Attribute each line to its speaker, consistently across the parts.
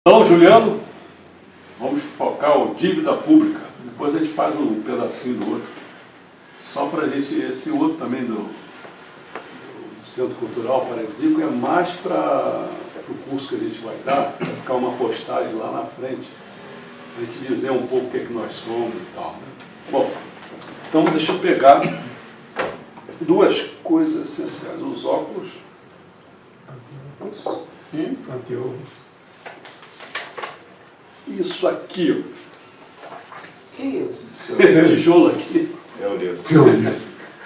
Speaker 1: Então, Juliano, vamos focar o dívida pública. Depois a gente faz um pedacinho do outro. Só para a gente, esse outro também do Centro Cultural Paradisíaco é mais para o curso que a gente vai dar, vai ficar uma postagem lá na frente, para a gente dizer um pouco o que é que nós somos e tal. Bom, então deixa eu pegar duas coisas essenciais. Os óculos.
Speaker 2: Anteojos.
Speaker 1: Isso aqui,
Speaker 3: Que isso?
Speaker 1: esse tijolo aqui.
Speaker 4: É o livro.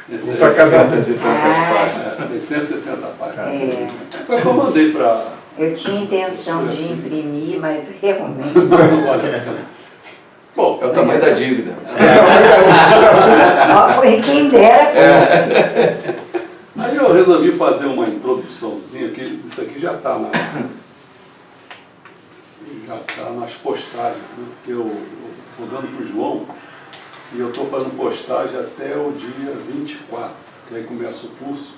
Speaker 1: Esse
Speaker 2: Só cada
Speaker 4: 630 páginas.
Speaker 1: 660 páginas.
Speaker 5: É,
Speaker 1: Foi o que eu mandei para.
Speaker 5: eu tinha intenção de imprimir, mas realmente.
Speaker 1: Bom,
Speaker 4: É o tamanho da dívida.
Speaker 5: Ó, foi quem dera fosse.
Speaker 1: aí eu resolvi fazer uma introduçãozinha, que isso aqui já está nas postagens, né? Que eu estou dando para o João e eu estou fazendo postagem até o dia 24, que aí começa o curso.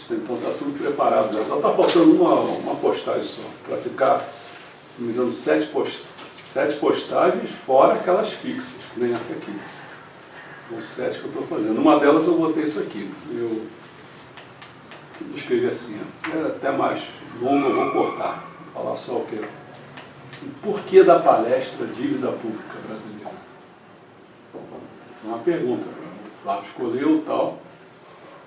Speaker 1: Então está tudo preparado já. Só está faltando uma postagem só, para ficar, se não me engano, 7 postagens, fora aquelas fixas, que nem essa aqui. São 7 que eu estou fazendo. Uma delas eu botei isso aqui. Eu escrevi assim, ó, é até mais longo, eu vou cortar. Vou falar só o quê? O porquê da palestra Dívida Pública Brasileira? Uma pergunta. O Flávio escolheu e tal.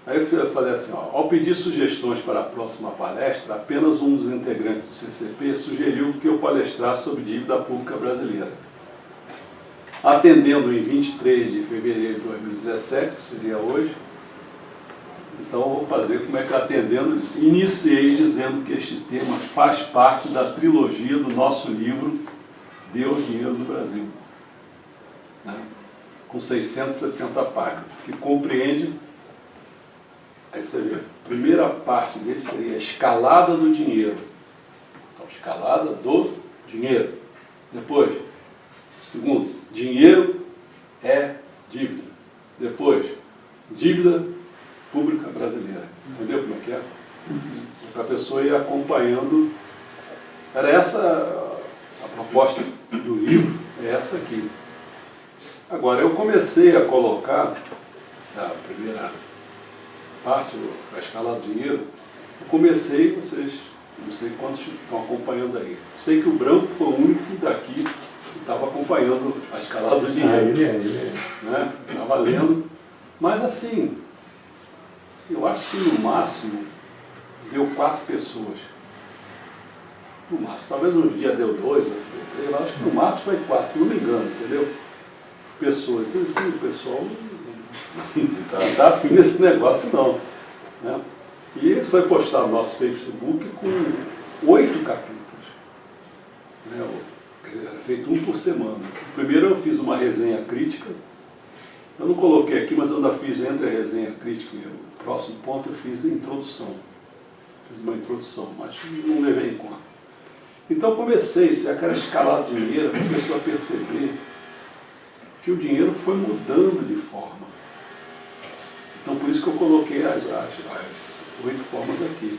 Speaker 1: Aí eu falei assim, ó, ao pedir sugestões para a próxima palestra, apenas um dos integrantes do CCP sugeriu que eu palestrasse sobre dívida pública brasileira. Atendendo em 23 de fevereiro de 2017, que seria hoje, então eu vou fazer como é que atendendo isso. Iniciei dizendo que este tema faz parte da trilogia do nosso livro Deus, Dinheiro do Brasil, né? Com 660 páginas, que compreende. Aí você vê, a primeira parte dele seria a escalada do dinheiro. Então, escalada do dinheiro. Depois, segundo, dinheiro é dívida. Depois, dívida pública brasileira. Entendeu como é que é? Para a pessoa ir acompanhando. Era essa a proposta do livro, é essa aqui. Agora, eu comecei a colocar essa primeira parte, a escala do dinheiro, eu comecei, vocês, não sei quantos estão acompanhando aí. Sei que o branco foi o único daqui que estava acompanhando a escala do dinheiro.
Speaker 2: Ele
Speaker 1: Né? Estava lendo, mas assim, eu acho que no máximo deu 4 pessoas. No máximo, talvez um dia deu 2, eu acho que no máximo foi 4, se não me engano, entendeu? Pessoas, sim, o pessoal não está afim desse negócio não, né? E ele foi postado no nosso Facebook com 8 capítulos, né? Era feito um por semana. Primeiro eu fiz uma resenha crítica, eu não coloquei aqui, mas eu ainda fiz entre a resenha crítica e o próximo ponto eu fiz a introdução, fiz uma introdução, mas não levei em conta. Então comecei, se aquela escalada de dinheiro, a pessoa a perceber que o dinheiro foi mudando de forma. Então, por isso que eu coloquei as 8 formas aqui.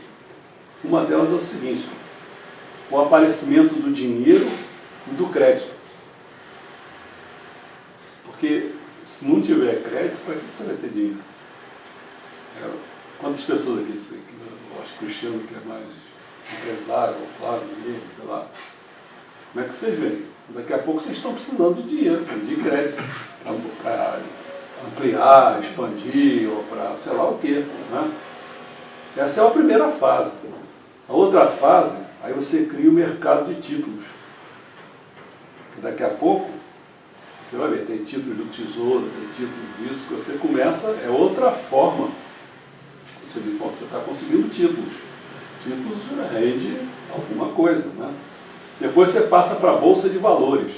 Speaker 1: Uma delas é o seguinte, o aparecimento do dinheiro e do crédito. Porque se não tiver crédito, para que você vai ter dinheiro? Quantas pessoas aqui? Eu acho que o Cristiano, que é mais empresário, ou Flávio, sei lá. Como é que vocês veem? Daqui a pouco vocês estão precisando de dinheiro, de crédito, para ampliar, expandir, ou para sei lá o quê, né? Essa é a primeira fase. A outra fase, aí você cria o mercado de títulos. Que daqui a pouco, você vai ver, tem títulos do Tesouro, tem títulos disso, que você começa, é outra forma. Você está conseguindo títulos. Títulos rende alguma coisa, né? Depois você passa para a Bolsa de Valores,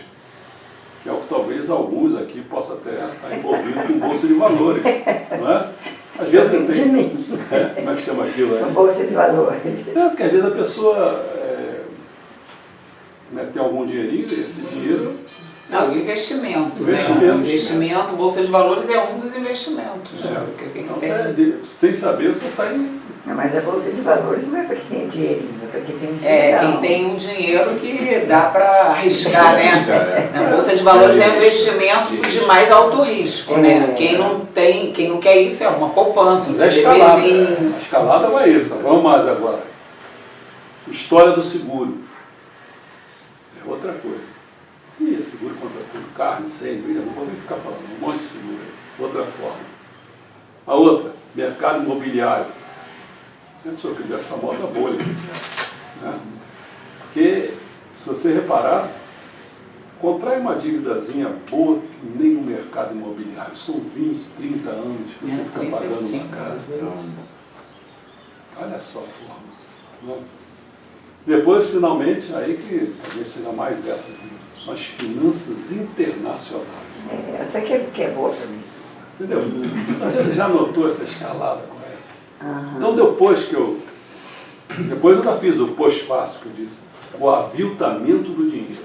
Speaker 1: que é o que talvez alguns aqui possam até estar envolvidos com Bolsa de Valores, não é? Às vezes você tem... como é que chama aquilo?
Speaker 5: Bolsa de Valores.
Speaker 1: Porque às vezes a pessoa tem algum dinheirinho, e esse dinheiro...
Speaker 3: Não, investimento, né? Investimento, Bolsa de Valores é um dos investimentos.
Speaker 1: Então, sem saber, você está em...
Speaker 5: Não, mas a Bolsa de Valores não é para quem tem dinheirinho, Porque tem um
Speaker 3: Quem tem um dinheiro que dá para arriscar, né?
Speaker 4: Arriscar,
Speaker 3: Na Bolsa de Valores é um investimento de mais alto risco, né? Quem não quer isso é uma poupança, um
Speaker 1: Mas é escalada,
Speaker 3: CDBzinho.
Speaker 1: a escalada vai isso. Vamos mais agora. História do seguro. É outra coisa. E seguro contra tudo, carne, incêndio, eu não vou nem ficar falando, um monte de seguro aí. Outra forma. A outra, mercado imobiliário. Essa é a famosa bolha. Né? Porque, se você reparar, contrai uma dívidazinha boa que nem no mercado imobiliário. São 20, 30 anos que você fica pagando
Speaker 3: 35
Speaker 1: uma casa.
Speaker 3: às vezes.
Speaker 1: Olha só a forma. Né? Depois, finalmente, aí que talvez seja mais dessas, são as finanças internacionais.
Speaker 5: Essa aqui é boa para mim.
Speaker 1: Entendeu? Você já notou essa escalada correta?
Speaker 5: Aham.
Speaker 1: Então, depois eu ainda fiz o pós-fácil que eu disse, o aviltamento do dinheiro.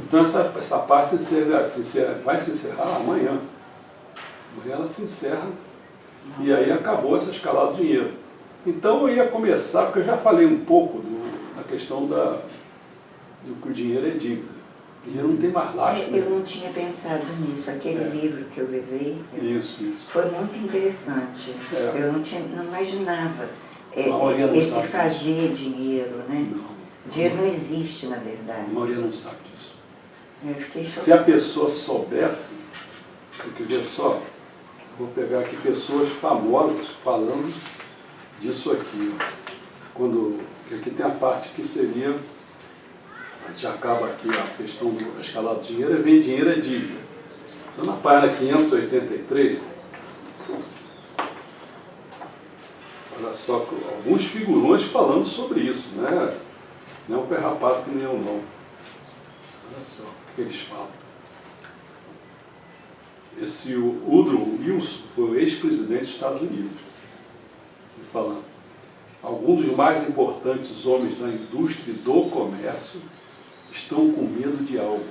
Speaker 1: Então, essa parte vai se encerrar amanhã. Amanhã ela se encerra e aí acabou essa escalada do dinheiro. Então, eu ia começar, porque eu já falei um pouco da questão do que o dinheiro é dívida. O dinheiro não tem mais lastro.
Speaker 5: Eu não tinha pensado nisso. Aquele livro que eu levei
Speaker 1: Isso.
Speaker 5: foi muito interessante.
Speaker 1: É.
Speaker 5: Eu não imaginava
Speaker 1: A maioria não
Speaker 5: esse
Speaker 1: sabe
Speaker 5: fazer dinheiro, né?
Speaker 1: Não,
Speaker 5: Dinheiro não existe, na
Speaker 1: a
Speaker 5: verdade.
Speaker 1: maioria não sabe disso.
Speaker 5: Eu fiquei
Speaker 1: Se
Speaker 5: chocada.
Speaker 1: a pessoa soubesse, tem que ver só, vou pegar aqui pessoas famosas falando disso aqui. Porque aqui tem a parte que seria, a gente acaba aqui a questão da escalada do dinheiro, vem dinheiro é dívida. Então na página 583, olha só, alguns figurões falando sobre isso, né? Não é um perrapado que nem eu não. Olha só o que eles falam. Esse Woodrow Wilson foi o ex-presidente dos Estados Unidos. Ele falando, alguns dos mais importantes homens da indústria e do comércio estão com medo de algo.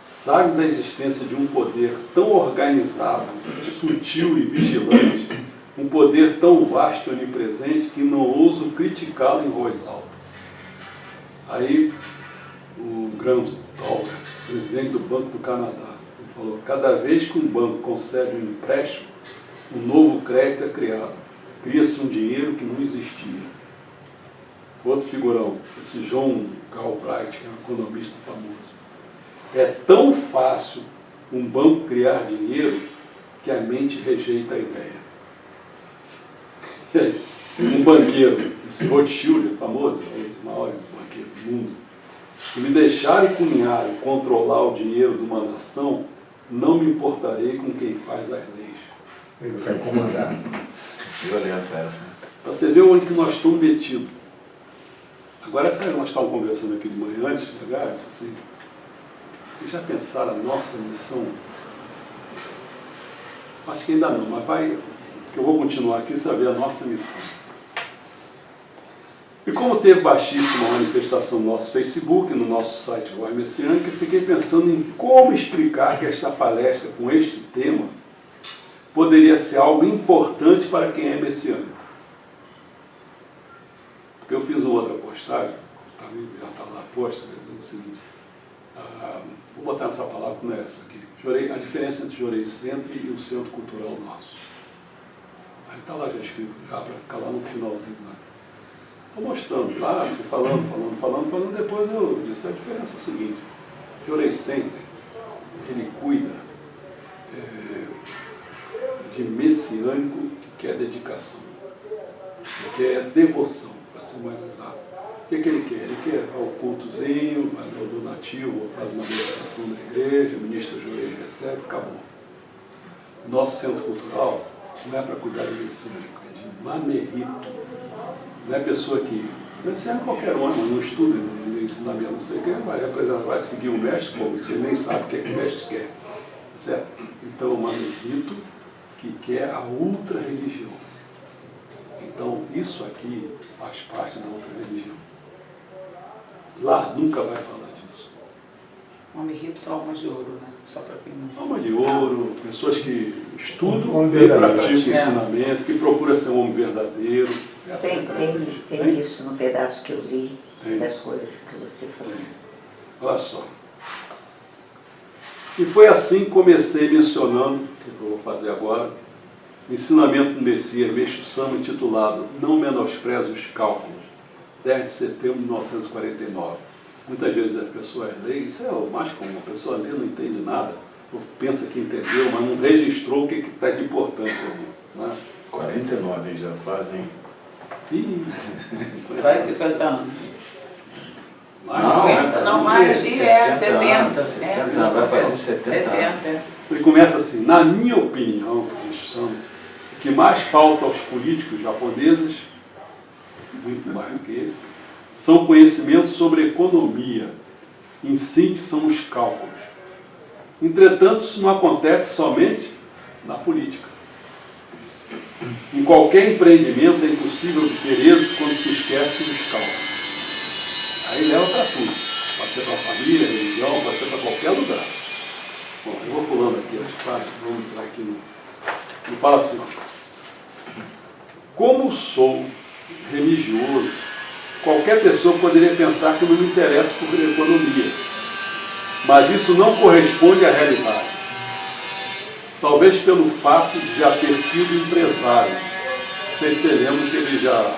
Speaker 1: Sabem da existência de um poder tão organizado, sutil e vigilante, um poder tão vasto e onipresente que não ousam criticá-lo em voz alta. Aí, o Graham Doll, presidente do Banco do Canadá, falou, cada vez que um banco concede um empréstimo, um novo crédito é criado. Cria-se um dinheiro que não existia. Outro figurão, esse John Galbraith, que é um economista famoso. É tão fácil um banco criar dinheiro que a mente rejeita a ideia. Um banqueiro, esse Rothschild é famoso, é o maior banqueiro do mundo. Se me deixarem cunhar e controlar o dinheiro de uma nação, não me importarei com quem faz as leis.
Speaker 2: Ele vai comandar.
Speaker 4: Violenta essa.
Speaker 1: Para você ver onde que nós estamos metidos. Agora, essa nós estávamos conversando aqui de manhã, antes de chegar, eu disse assim, vocês já pensaram a nossa missão? Acho que ainda não, mas que eu vou continuar aqui saber a nossa missão. E como teve baixíssima manifestação no nosso Facebook, no nosso site Voz Messiânica, eu fiquei pensando em como explicar que esta palestra com este tema poderia ser algo importante para quem é messiânico. Porque eu fiz uma outra postagem, já está lá posta, dizendo o seguinte, vou botar essa palavra que não é essa aqui, a diferença entre Jorei Centro e o Centro Cultural nosso. Aí está lá já escrito, já para ficar lá no finalzinho. Né? Estou mostrando lá, falando, depois eu disse, a diferença é a seguinte, Jorei Center, ele cuida de messiânico que quer dedicação, que quer devoção, para ser mais exato. O que ele quer? Ele quer ao cultozinho, vai ao donativo, faz uma meditação na igreja, ministra Jorei, recebe, acabou. Nosso centro cultural não é para cuidar de messiânico, é de mamerito. Não é pessoa que... Messiânico qualquer um, mas não estuda no ensinamento, não sei o que, vai seguir o mestre, como ele nem sabe o que o mestre quer. Certo? Então, é um mamerito que quer a ultra-religião. Então, isso aqui faz parte da ultra-religião. Lá nunca vai falar disso.
Speaker 3: Homem rico são almas de ouro, né? Só para quem não...
Speaker 1: Alma de ouro, pessoas que estudam
Speaker 2: Homem
Speaker 1: e
Speaker 2: verdadeiro.
Speaker 1: praticam o ensinamento, que procuram ser um homem verdadeiro. Essa é a
Speaker 5: Tem
Speaker 1: característica.
Speaker 5: isso no pedaço que eu li,
Speaker 1: Tem.
Speaker 5: das coisas que você falou.
Speaker 1: Olha só. E foi assim que comecei mencionando, o que eu vou fazer agora, o ensinamento do Messias, Meixo Sama, intitulado Não Menospreze os Cálculos, 10 de setembro de 1949. Muitas vezes as pessoas leem, isso é o mais comum, a pessoa lê não entende nada, ou pensa que entendeu, mas não registrou o que está de importante ali. Né?
Speaker 4: 49 já fazem.
Speaker 1: Ih,
Speaker 3: Vai 50 anos.
Speaker 1: Mais,
Speaker 4: Não,
Speaker 3: 50, não mais, e 70.
Speaker 4: 70, vai fazer 70 anos.
Speaker 3: 70.
Speaker 1: Ele começa assim, na minha opinião, o que mais falta aos políticos japoneses, muito mais do que eles, são conhecimentos sobre economia. Em síntese, são os cálculos. Entretanto, isso não acontece somente na política. Em qualquer empreendimento é impossível obter êxito quando se esquece dos cálculos. Aí leva para tudo. Pode ser para a família, religião, pode ser para qualquer lugar. Bom, eu vou pulando aqui as páginas, vamos entrar aqui no... Ele fala assim, ó. Como sou religioso, qualquer pessoa poderia pensar que eu não me interesso por economia. Mas isso não corresponde à realidade. Talvez pelo fato de já ter sido empresário. Vocês se lembram que ele já...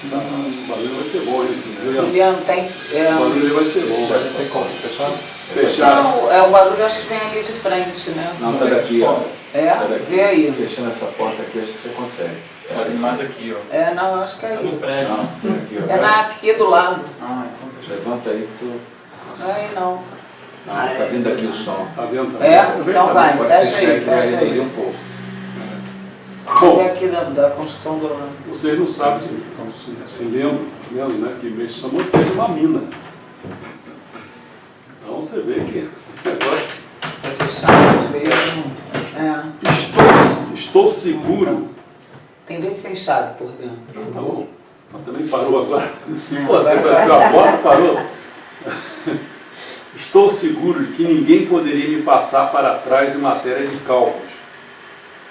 Speaker 1: Esse barulho vai ser bom, hein?
Speaker 3: Juliano tem.
Speaker 1: O barulho vai ser bom.
Speaker 4: Já tem como? Fechado?
Speaker 1: Fechado.
Speaker 3: Não, o barulho acho que vem ali de frente, né?
Speaker 4: Não, tá daqui, ó.
Speaker 3: É?
Speaker 4: Tá daqui.
Speaker 3: Vê aí.
Speaker 4: Fechando essa porta aqui, acho que você consegue.
Speaker 6: Pode ir mais aqui, ó.
Speaker 3: É, não, acho que é
Speaker 6: Tá no
Speaker 3: aí.
Speaker 6: prédio.
Speaker 4: Não, aqui, ó.
Speaker 3: É aqui do lado.
Speaker 6: Ah, então deixa eu...
Speaker 4: Levanta aí que tu.
Speaker 3: Aí não.
Speaker 4: Não, tá vindo aqui o som.
Speaker 1: Tá vendo?
Speaker 3: É? Então vai,
Speaker 4: Pode
Speaker 3: fecha
Speaker 4: fechar
Speaker 3: aí,
Speaker 4: que vai
Speaker 3: fecha
Speaker 4: reduzir
Speaker 3: aí.
Speaker 4: um pouco.
Speaker 3: Fazer
Speaker 1: Bom,
Speaker 3: aqui da construção do lado.
Speaker 1: vocês não sabem, se lembram, né, que Meixo Sama teve uma mina. Então você vê que o negócio...
Speaker 3: Vai fechar, às vezes. É.
Speaker 1: Estou seguro.
Speaker 3: Tem vezes sem chave por dentro.
Speaker 1: Tá bom. Mas também parou agora.
Speaker 3: É,
Speaker 1: Pô, você
Speaker 3: agora
Speaker 1: fechou a porta, parou. Estou seguro de que ninguém poderia me passar para trás em matéria de cálculos.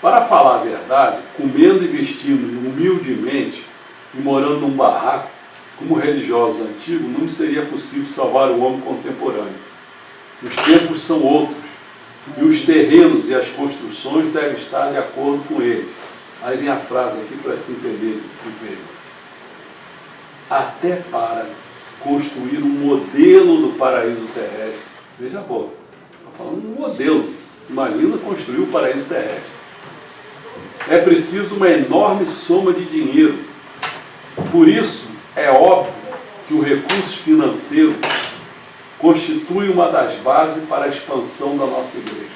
Speaker 1: Para falar a verdade, comendo e vestindo humildemente e morando num barraco, como religiosos antigos, não seria possível salvar o homem contemporâneo. Os tempos são outros, e os terrenos e as construções devem estar de acordo com eles. Aí vem a frase aqui para se entender o que veio. Até para construir um modelo do paraíso terrestre. Veja bom, está falando um modelo. Imagina construir o paraíso terrestre. É preciso uma enorme soma de dinheiro. Por isso, é óbvio que o recurso financeiro constitui uma das bases para a expansão da nossa igreja.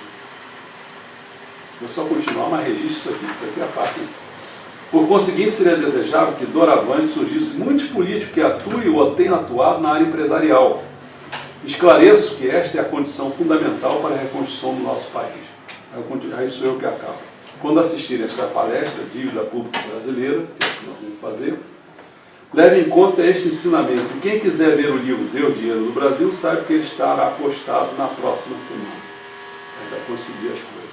Speaker 1: Vou só continuar, mas registro isso aqui é a parte. Por conseguinte, seria desejável que doravante surgissem muitos políticos que atuem ou tenham atuado na área empresarial. Esclareço que esta é a condição fundamental para a reconstrução do nosso país. Aí sou eu que acabo. Quando assistirem essa palestra, Dívida Pública Brasileira, que é o que nós vamos fazer, leve em conta este ensinamento. Quem quiser ver o livro Deu Dinheiro no Brasil, sabe que ele estará postado na próxima semana. Aí vai conseguir as coisas.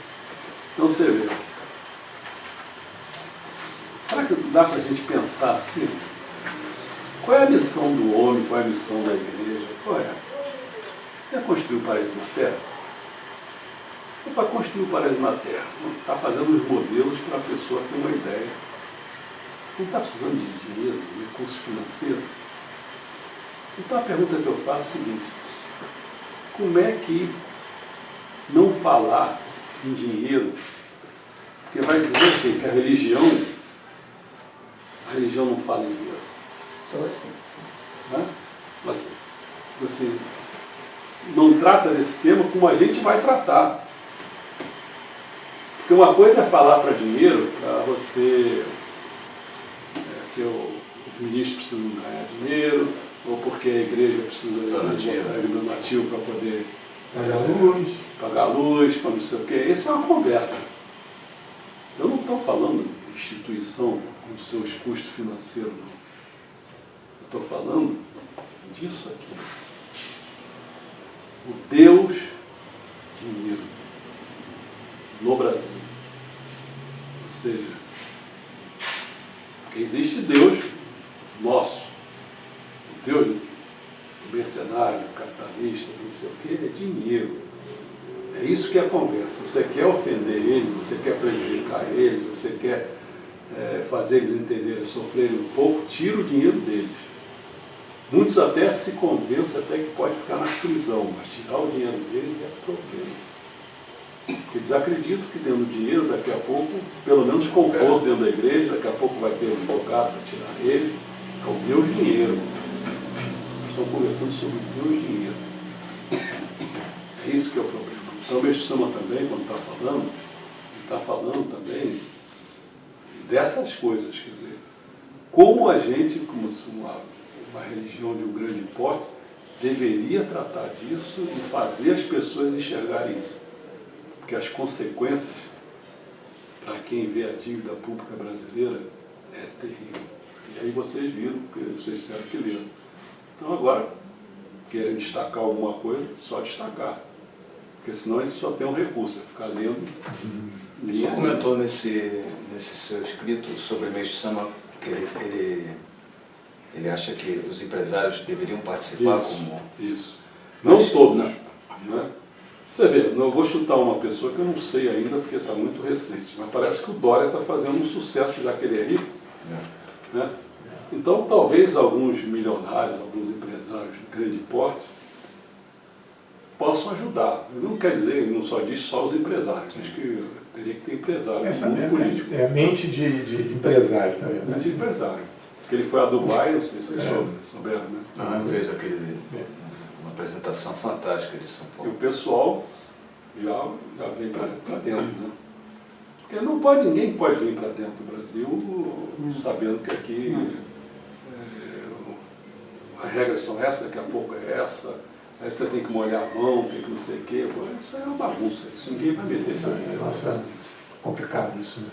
Speaker 1: Então você vê. Será que dá para a gente pensar assim? Qual é a missão do homem? Qual é a missão da igreja? Qual é? É construir o paraíso na terra? É para construir o paraíso na terra. Está fazendo os modelos para a pessoa ter uma ideia. Não está precisando de dinheiro, de recurso financeiro. Então a pergunta que eu faço é a seguinte: como é que não falar em dinheiro? Porque vai dizer que a religião não fala em dinheiro. Né? Mas você não trata desse tema como a gente vai tratar. Porque uma coisa é falar para dinheiro, para você, que os ministros precisam ganhar dinheiro, ou porque a igreja precisa de donativo para poder pagar luz, para não sei o quê. Essa é uma conversa. Eu não estou falando de instituição com seus custos financeiros, não. Eu estou falando disso aqui. O Deus dinheiro no Brasil. Ou seja, porque existe Deus mercenário, capitalista, não sei o quê, é dinheiro. É isso que é a conversa. Você quer ofender ele, você quer prejudicar ele, você quer fazer eles entenderem, sofrerem um pouco, tira o dinheiro deles. Muitos até se convencem até que pode ficar na prisão, mas tirar o dinheiro deles é problema. Porque eles acreditam que tendo dinheiro, daqui a pouco, pelo menos conforto dentro da igreja, daqui a pouco vai ter um advogado para tirar ele. É o meu dinheiro. Nós estamos conversando sobre o meu dinheiro. É isso que é o problema. Então o Mestre Sama também, quando está falando, ele está falando também dessas coisas, quer dizer, como a gente, como uma religião de um grande porte, deveria tratar disso e fazer as pessoas enxergarem isso. Porque as consequências, para quem vê a dívida pública brasileira, é terrível. E aí vocês viram, porque vocês disseram que leram. Então agora, querem destacar alguma coisa, só destacar. Porque senão a gente só tem um recurso, é ficar lendo.
Speaker 4: O senhor comentou nesse seu escrito sobre o Mestre Sama que ele acha que os empresários deveriam participar como...
Speaker 1: Isso. Não todos. Né? Você vê, eu vou chutar uma pessoa que eu não sei ainda porque está muito recente, mas parece que o Dória está fazendo um sucesso já que ele é rico. Né? Então talvez alguns milionários, alguns empresários de grande porte possam ajudar. Não quer dizer, ele não só diz só os empresários, acho que teria que ter empresário no mundo político.
Speaker 2: É a mente de empresário, na verdade.
Speaker 1: Mente de empresário. Porque ele foi a Dubai, não sei se vocês souberam, né?
Speaker 4: Fez uma apresentação fantástica de São
Speaker 1: E
Speaker 4: Paulo.
Speaker 1: o pessoal já vem para dentro, né? Porque ninguém pode vir para dentro do Brasil sabendo que aqui as regras são essas, daqui a pouco é essa, aí você tem que molhar a mão, tem que não sei o quê. Isso é uma bagunça, isso ninguém vai meter essa regra.
Speaker 2: Nossa, complicado isso, né?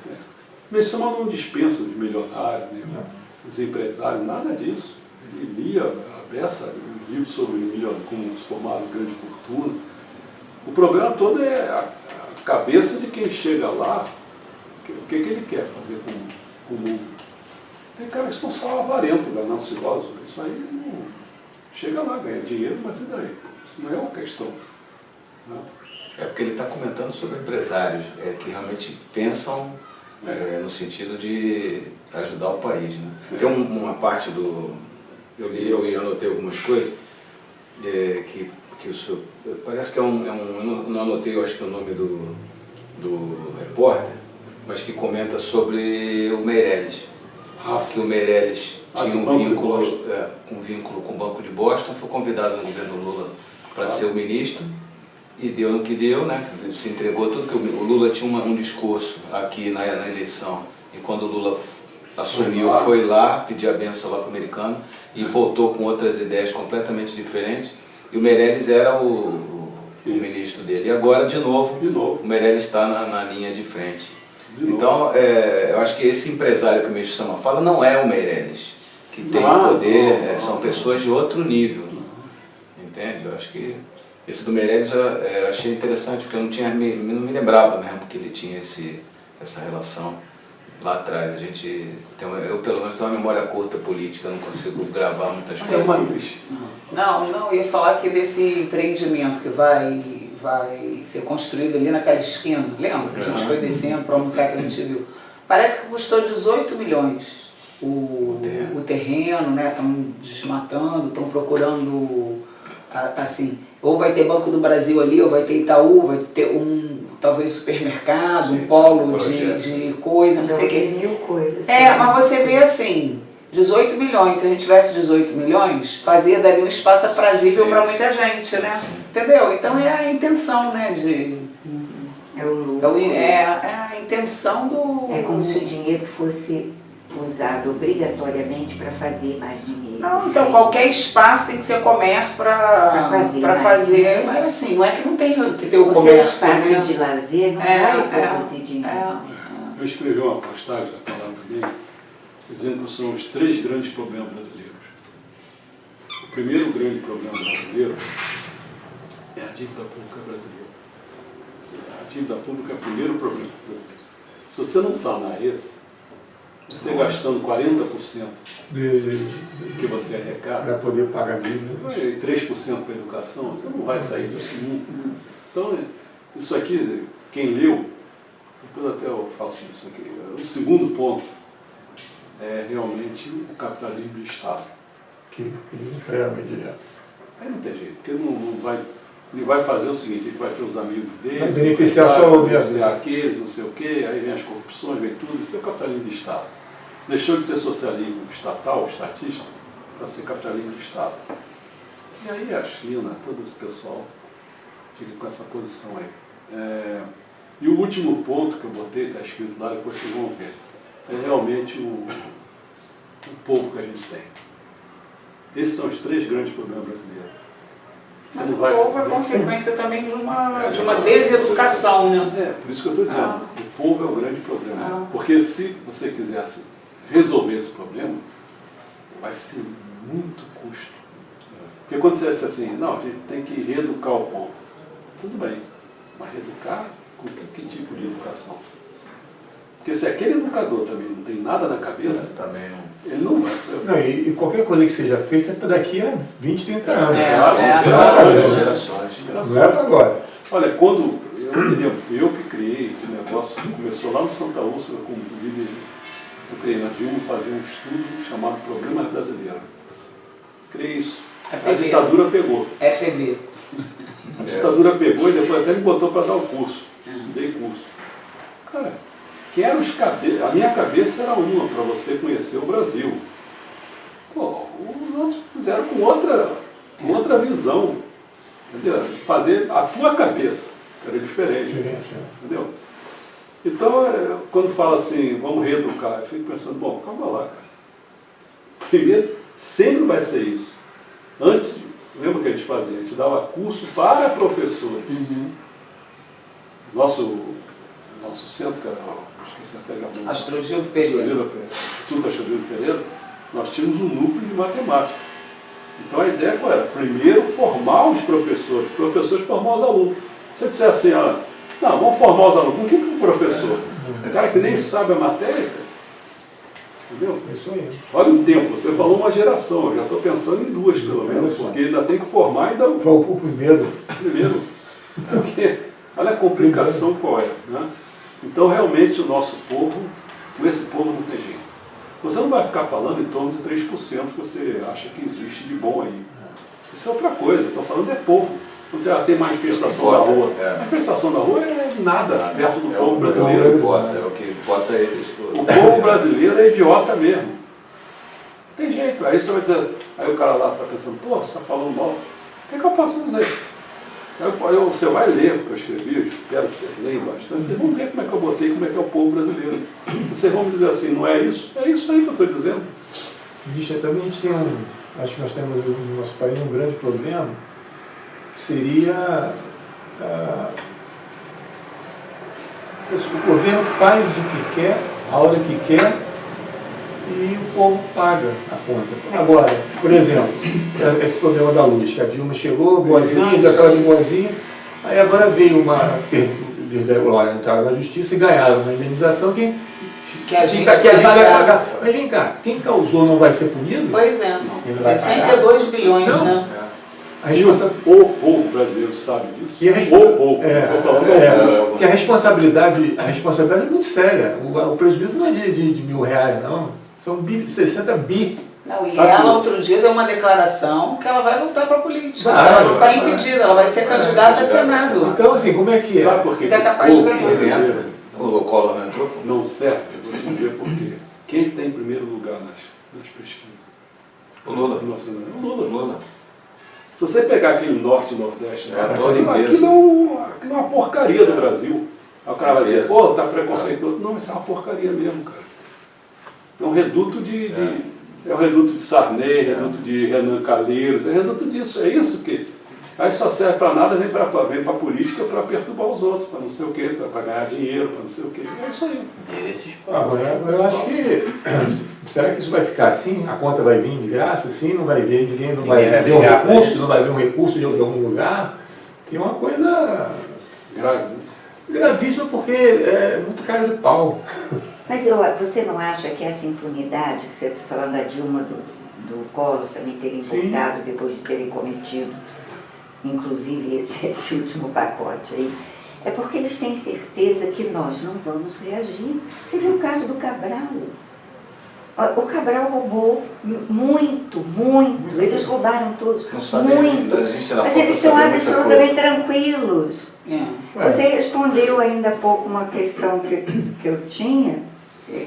Speaker 1: Mas isso não dispensa os milionários, né? Os empresários, nada disso. Ele lia a beça, livro sobre como se formaram grande fortuna. O problema todo é a cabeça de quem chega lá, o que ele quer fazer com o mundo. Tem caras que são só avarentos, gananciosos, isso aí não chega lá, ganha dinheiro, mas e daí? Isso não é uma questão. Né?
Speaker 4: É porque ele está comentando sobre empresários que realmente pensam no sentido de ajudar o país. Né? Tem uma parte do... Eu li e anotei algumas coisas que o senhor... Parece que eu não anotei, eu acho que é o nome do repórter, mas que comenta sobre o Meirelles. Que o Meirelles tinha um vínculo com o Banco de Boston, foi convidado no governo Lula para ser o ministro, e deu no que deu, né? Se entregou tudo, que o Lula tinha um discurso aqui na eleição, e quando o Lula assumiu, foi lá pedir a benção lá para o americano, e voltou com outras ideias completamente diferentes, e o Meirelles era o ministro dele. E agora, de novo. O Meirelles está na linha de frente. Então, eu acho que esse empresário que o Mestre Sama fala não é o Meirelles, que tem poder, são pessoas de outro nível. Entende? Eu acho que esse do Meirelles eu achei interessante, porque eu não me lembrava mesmo que ele tinha essa relação lá atrás. Eu pelo menos tenho uma memória curta política, não consigo gravar muitas coisas.
Speaker 3: Não, eu ia falar aqui desse empreendimento que vai ser construído ali naquela esquina. Lembra que a gente foi descendo para almoçar que a gente viu? Parece que custou 18 milhões o terreno, né? Estão desmatando, estão procurando, assim, ou vai ter Banco do Brasil ali, ou vai ter Itaú, vai ter talvez supermercado, um polo de coisa, não sei o quê.
Speaker 5: Mil coisas.
Speaker 3: Mas você vê assim, 18 milhões, se a gente tivesse 18 milhões, fazia dali um espaço aprazível para muita gente, né? Entendeu? Então é a intenção, né?
Speaker 5: É o lucro.
Speaker 3: É a intenção do...
Speaker 5: É como se o dinheiro fosse usado obrigatoriamente para fazer mais dinheiro.
Speaker 3: Não, então qualquer espaço tem que ser comércio para fazer. Mas assim, não é que não tem que ter o comércio.
Speaker 5: Seu espaço de lazer não vai produzir dinheiro.
Speaker 1: Eu escrevi uma postagem na palavra dele, dizendo que são os 3 grandes problemas brasileiros. O primeiro grande problema brasileiro é a dívida pública brasileira. A dívida pública é o primeiro problema brasileiro. Se você não sanar esse, você Você gastando 40% que você arrecada,
Speaker 2: para poder pagar dívidas.
Speaker 1: e 3% para a educação, você não vai sair disso nunca. Então, isso aqui, quem leu, depois até eu faço isso aqui. O segundo ponto é realmente o capitalismo de Estado.
Speaker 2: Que eles empregam direto.
Speaker 1: Aí não tem jeito, porque não vai, ele vai fazer o seguinte, ele vai ter os amigos dele,
Speaker 2: Vai beneficiar só o
Speaker 1: beneficiar aqueles, não sei o quê, aí vem as corrupções, vem tudo, isso é o capitalismo de Estado. Deixou de ser socialismo estatal, estatista, para ser capitalismo de Estado. E aí a China, todo esse pessoal fica com essa posição aí. E o último ponto que eu botei, está escrito lá, depois vocês vão ver, é realmente o povo que a gente tem. Esses são os 3 grandes problemas brasileiros.
Speaker 3: Mas o povo é consequência também de uma deseducação, né?
Speaker 1: Por isso que eu estou dizendo, o povo é o grande problema. Porque se você quisesse resolver esse problema, vai ser muito custo. Porque quando você diz assim, não, a gente tem que reeducar o povo. Tudo bem, mas reeducar com que tipo de educação? Porque se aquele educador também não tem nada na cabeça,
Speaker 4: também não.
Speaker 1: ele não vai.
Speaker 2: Não, e qualquer coisa que seja feita é para daqui a 20, 30 anos.
Speaker 4: Gerações.
Speaker 2: Não é para agora.
Speaker 1: Olha, quando eu me lembro, fui eu que criei esse negócio, começou lá no Santa Úrsula como líder, eu criei, nós vimos fazer um estudo chamado Problemas Brasileiros. Criei isso. A ditadura pegou.
Speaker 3: PB.
Speaker 1: A ditadura pegou e depois até me botou para dar o curso. Dei curso. Cara, a minha cabeça era uma, para você conhecer o Brasil. Pô, os outros fizeram com outra visão. Entendeu? Fazer a tua cabeça, era diferente. Entendeu? Então, quando fala assim, vamos reeducar, eu fico pensando, bom, calma lá, cara. Primeiro, sempre vai ser isso. Antes, lembra o que a gente fazia? A gente dava curso para professores. Nosso centro, que era, esqueci até a nome.
Speaker 3: Astrogildo Pereira.
Speaker 1: Instituto Astrogildo Pereira, nós tínhamos um núcleo de matemática. Então a ideia qual era? Primeiro formar os professores formar os alunos. Se você disser assim, não, vamos formar os alunos, com que é um professor? Um cara que nem sabe a matéria, entendeu?
Speaker 2: Isso aí.
Speaker 1: Olha o tempo, você falou uma geração, eu já estou pensando em 2 pelo menos, porque ainda tem que formar ainda
Speaker 2: Foi o primeiro.
Speaker 1: Porque olha a complicação qual é. Né? Então realmente o nosso povo, com esse povo não tem jeito. Você não vai ficar falando em torno de 3% que você acha que existe de bom aí. Isso é outra coisa, eu estou falando é povo. Quando você tem manifestação na rua, a manifestação na rua é nada perto do povo brasileiro.
Speaker 4: É o que vota eles.
Speaker 1: O povo brasileiro é idiota mesmo. Não tem jeito. Aí você vai dizer, aí o cara lá está pensando, pô, você está falando mal. O que eu posso dizer? Você vai ler o que eu escrevi, eu espero que vocês leiam bastante, vocês vão ver como é que eu botei, como é que é o povo brasileiro. Vocês vão me dizer assim, não é isso? É isso aí que eu estou dizendo.
Speaker 2: Bicho, também a gente tem acho que nós temos no nosso país um grande problema, que seria o governo faz o que quer, a hora que quer, e o povo paga a conta. Agora, por exemplo, esse problema da luz, que a Dilma chegou, boazinha, deu aquela de boazinha, aí agora veio entraram na justiça e ganharam uma indenização que a gente vai pagar. Mas vem cá, quem causou não vai ser punido?
Speaker 3: Pois é, 62 bilhões,
Speaker 2: não,
Speaker 3: né?
Speaker 1: O povo brasileiro sabe disso.
Speaker 2: E
Speaker 1: o povo, estou falando
Speaker 2: porque a responsabilidade é muito séria. O prejuízo não é de R$1.000, não. São 60 bi.
Speaker 3: Não, e ela outro dia deu uma declaração que ela vai voltar para a política.
Speaker 2: Claro,
Speaker 3: ela não está impedida, ela vai ser candidata a Senado.
Speaker 2: Então, assim, como é que é?
Speaker 1: Sabe por quê?
Speaker 3: É capaz de ganhar.
Speaker 4: O Collor não entrou?
Speaker 1: Não serve, eu vou te dizer por quê. Quem está em primeiro lugar nas pesquisas?
Speaker 4: O Lula.
Speaker 1: O Lula.
Speaker 4: Lula.
Speaker 1: Se você pegar aquele norte e nordeste,
Speaker 4: aquilo
Speaker 1: é uma porcaria do Brasil. Aí o cara vai dizer, pô, tá preconceituoso. Não, isso é uma porcaria mesmo, cara. É um reduto é um reduto de Sarney, reduto de Renan Calheiros, é reduto disso. É isso que... Aí só serve para nada, vem para a política para perturbar os outros, para não sei o quê, para ganhar dinheiro, para não sei o quê. É isso aí.
Speaker 2: Agora, eu acho que... Será que isso vai ficar assim? A conta vai vir de graça, assim? Não vai ver ninguém, não vai ver um recurso, não vai ver um recurso de algum lugar? E é uma coisa...
Speaker 1: Grave, né?
Speaker 2: Gravíssima porque é muito cara de pau.
Speaker 5: Mas você não acha que essa impunidade, que você está falando da Dilma, do Collor também terem voltado depois de terem cometido, inclusive esse último pacote aí, é porque eles têm certeza que nós não vamos reagir. Você viu o caso do Cabral? O Cabral roubou muito. Eles roubaram todos,
Speaker 4: Não sabe,
Speaker 5: muito.
Speaker 4: a gente
Speaker 5: Mas eles estão absolutamente tranquilos. Você respondeu ainda há pouco uma questão que eu tinha,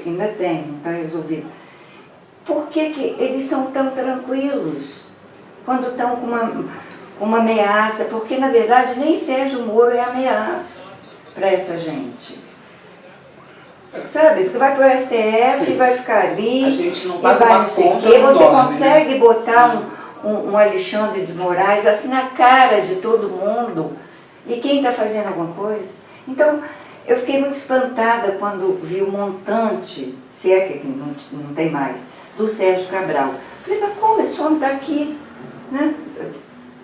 Speaker 5: ainda tem, não está resolvido. Por que eles são tão tranquilos quando estão com uma ameaça? Porque, na verdade, nem Sérgio Moro é ameaça para essa gente. Sabe? Porque vai para o STF, vai ficar ali,
Speaker 3: A gente não
Speaker 5: e
Speaker 3: paga
Speaker 5: vai
Speaker 3: uma
Speaker 5: não sei o
Speaker 3: conta,
Speaker 5: quê.
Speaker 3: não
Speaker 5: Você
Speaker 3: dorme,
Speaker 5: consegue botar um Alexandre de Moraes assim na cara de todo mundo. E quem está fazendo alguma coisa? Então, eu fiquei muito espantada quando vi o montante, se é que não tem mais, do Sérgio Cabral. Falei, mas como esse homem está aqui, né?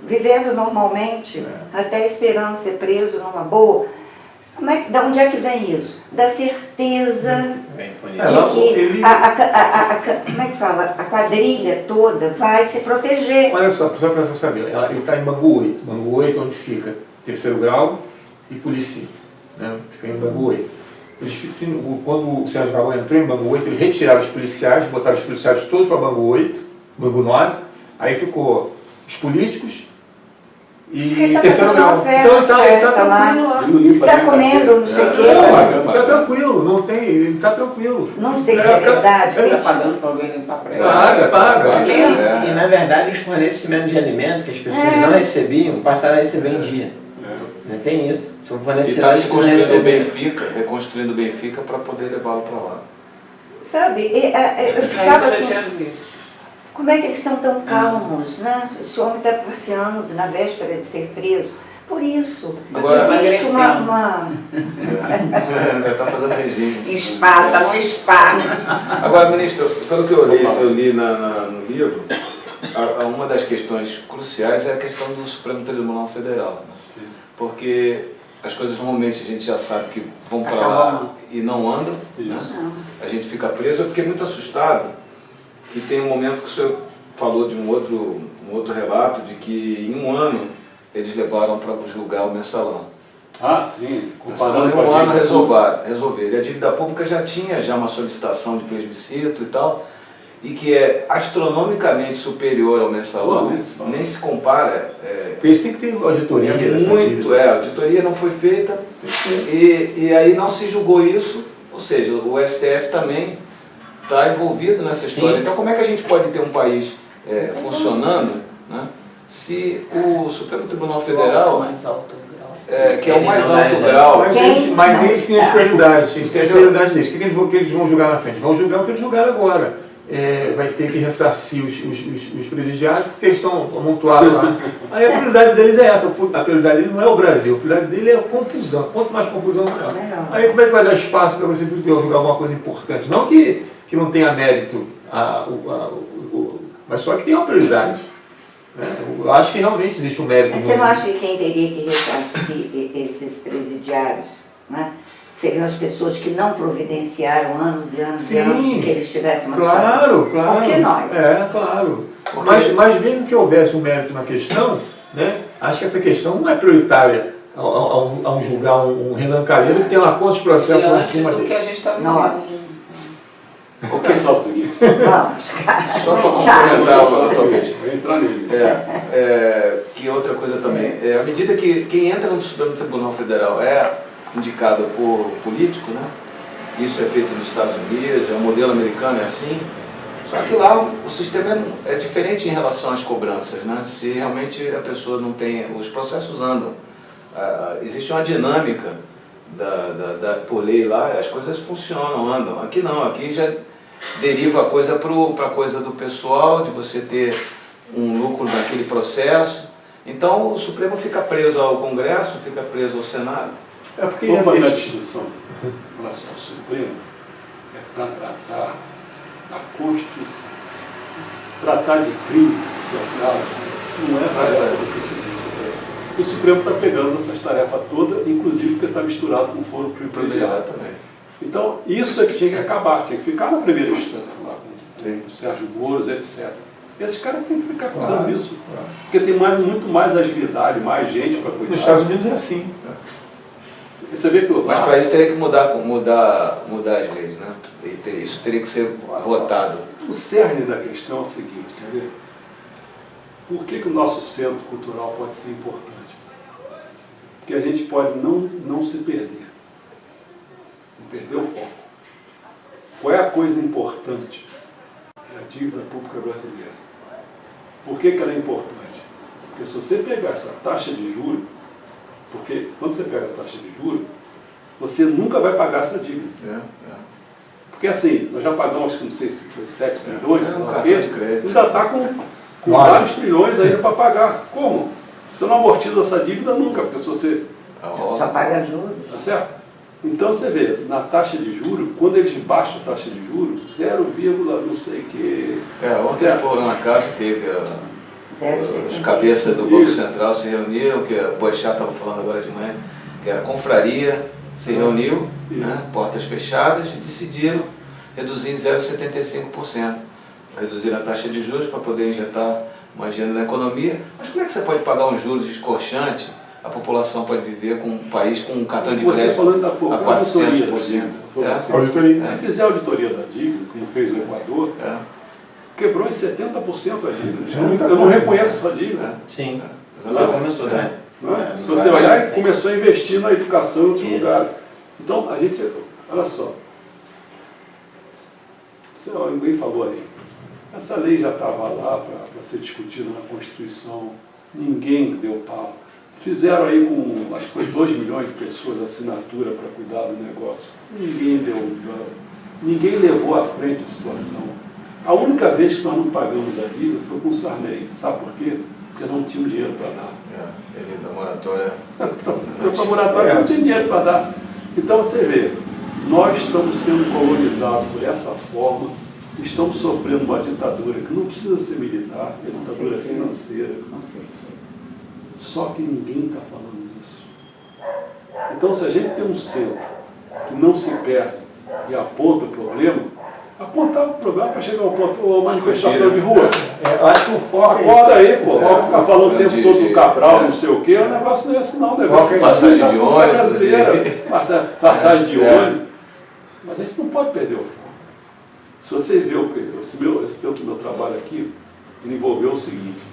Speaker 5: Vivendo normalmente, até esperando ser preso numa boa? Da onde é que vem isso? Da certeza de que como é que fala? A quadrilha toda vai se proteger.
Speaker 2: Olha só para você saber, ele está em Bangu 8, onde fica terceiro grau e polícia, né? Fica em Bangu 8. Quando o Sérgio Cabral entrou em Bangu 8, ele retiraram os policiais, botaram os policiais todos para Bangu 8, Bangu 9, aí ficou os políticos e terceiro grau. Então ele está tranquilo lá.
Speaker 5: Você está comendo, não sei o quê.
Speaker 2: Está tranquilo, não tem, ele está tranquilo.
Speaker 5: Não sei se é verdade.
Speaker 3: Ele está pagando para alguém limpar para ele.
Speaker 2: Paga.
Speaker 7: E na verdade os fornecimentos de alimento que as pessoas não recebiam, passaram a receber em dia. Tem isso. São
Speaker 4: E está
Speaker 7: fornecedores
Speaker 4: se
Speaker 7: que não
Speaker 4: construindo o
Speaker 7: recebem.
Speaker 4: Benfica, reconstruindo o Benfica para poder levá-lo para lá.
Speaker 5: Sabe, eu ficava assim, como é que eles estão tão calmos, né? Esse homem está passeando na véspera de ser preso. Por isso,
Speaker 4: Agora,
Speaker 5: existe uma...
Speaker 4: Está fazendo regime.
Speaker 3: Espada, não espada.
Speaker 4: Agora, ministro, pelo que eu li no livro, uma das questões cruciais é a questão do Supremo Tribunal Federal.
Speaker 1: Sim.
Speaker 4: Porque as coisas normalmente a gente já sabe que vão para lá e não andam, né? A gente fica preso. Eu fiquei muito assustado que tem um momento que o senhor falou de um outro relato de que em um ano eles levaram para julgar o mensalão.
Speaker 1: Ah, sim.
Speaker 4: Comparando em um ano resolver. E a dívida pública já tinha uma solicitação de plebiscito e tal, e que é astronomicamente superior ao mensalão, nem se compara.
Speaker 2: Porque isso tem que ter auditoria.
Speaker 4: A auditoria não foi feita e aí não se julgou isso, ou seja, o STF também está envolvido nessa história. Então como é que a gente pode ter um país funcionando, né, se o Supremo Tribunal Federal, que é o mais alto grau...
Speaker 2: Mas eles têm as prioridades, deles. O que eles vão julgar na frente? Vão julgar o que eles julgaram agora. Vai ter que ressarcir os presidiários, porque eles estão amontoados lá. Aí a prioridade deles é essa. A prioridade dele não é o Brasil, a prioridade dele é a confusão. Quanto mais confusão, melhor. Aí como é que vai dar espaço para você julgar alguma coisa importante? Não que não tenha mérito, mas só que tem uma prioridade. Eu acho que realmente existe um mérito.
Speaker 5: Mas você não acha que quem teria que ressarcir esses presidiários, né, seriam as pessoas que não providenciaram anos e anos e anos de que eles tivessem uma situação?
Speaker 2: Claro.
Speaker 5: Porque nós.
Speaker 2: Claro. Mas mesmo que houvesse um mérito na questão, né, acho que essa questão não é prioritária ao julgar um Renan Calheiros que tem lá quantos processos lá em cima dele.
Speaker 3: Que a gente está vivendo.
Speaker 1: Ok, só o seguinte.
Speaker 5: Vamos, cara.
Speaker 4: Só para complementar, talvez.
Speaker 1: Vou entrar nele.
Speaker 4: Que outra coisa também, à medida que quem entra no Supremo Tribunal Federal é indicado por político, né? Isso é feito nos Estados Unidos, o modelo americano é assim, só que lá o sistema é diferente em relação às cobranças, né? Se realmente a pessoa não tem, os processos andam, existe uma dinâmica por lei lá, as coisas funcionam, andam. Aqui não, aqui já deriva a coisa para a coisa do pessoal, de você ter um lucro naquele processo. Então o Supremo fica preso ao Congresso, fica preso ao Senado.
Speaker 1: Vamos fazer a distinção em relação ao Supremo, é para tratar da Constituição. Tratar de crime, não é tarefa do presidente Supremo. O Supremo está pegando essas tarefas todas, inclusive porque está misturado com foro privilegiado.
Speaker 4: Exatamente.
Speaker 1: Então, isso é que tinha que acabar, tinha que ficar na primeira instância lá, com o Sérgio Moro, etc. Esses caras têm que ficar cuidando disso, porque tem muito mais agilidade, mais gente para cuidar.
Speaker 2: Nos Estados Unidos é assim.
Speaker 1: Você vê que
Speaker 4: Mas para isso teria que mudar as leis, né? Isso teria que ser votado.
Speaker 1: O cerne da questão é o seguinte, quer ver? Por que o nosso centro cultural pode ser importante? Porque a gente pode não se perder. Não perder o foco. Qual é a coisa importante? É a dívida pública brasileira. Por que ela é importante? Porque se você pegar essa taxa de juros, porque quando você pega a taxa de juros, você nunca vai pagar essa dívida. Porque assim, nós já pagamos, não sei se foi 7 trilhões, sei lá o quê, ainda está com vários trilhões ainda para pagar. Como? Você não amortiza essa dívida nunca, porque se você...
Speaker 5: Só paga juros.
Speaker 1: Tá certo? Então você vê, na taxa de juros, quando eles baixam a taxa de juros, 0, não sei o que...
Speaker 4: Ontem por um acaso teve os cabeças do Banco Central se reuniram, que a Boechat estava falando agora de manhã, que era a confraria, se reuniu, né, portas fechadas, e decidiram reduzir em 0,75%. Reduziram a taxa de juros para poder injetar mais dinheiro na economia. Mas como é que você pode pagar um juros escorchante? A população pode viver com um país com um cartão de crédito a 400%.
Speaker 2: Auditoria.
Speaker 1: Se fizer a auditoria da dívida, como fez o Equador, quebrou em 70% a dívida. Eu não reconheço essa dívida.
Speaker 7: Sim, você comentou, né?
Speaker 1: Se você olhar, começou a investir na educação em outros lugares. Então, a gente, olha só, alguém falou aí, essa lei já estava lá para ser discutida na Constituição, ninguém deu pau. Fizeram aí com, acho que foi 2 milhões de pessoas a assinatura para cuidar do negócio. Ninguém levou à frente a situação. A única vez que nós não pagamos a dívida foi com o Sarney. Sabe por quê? Porque não tinha dinheiro para dar.
Speaker 4: Ele da moratória.
Speaker 1: Para a moratória não tinha dinheiro para dar. Então você vê, nós estamos sendo colonizados por essa forma, estamos sofrendo uma ditadura que não precisa ser militar, é ditadura financeira. Só que ninguém está falando disso. Então, se a gente tem um centro que não se perde e aponta o problema, apontar o problema para chegar a uma manifestação de rua.
Speaker 2: Eu acho que o foco
Speaker 1: Acorda aí, pô. Só ficar falando o tempo todo do Cabral, não sei o quê, o negócio não é assim não. O negócio é
Speaker 4: passagem de ônibus.
Speaker 1: Passagem de ônibus. Mas a gente não pode perder o foco. Se você vê esse meu trabalho aqui, ele envolveu o seguinte.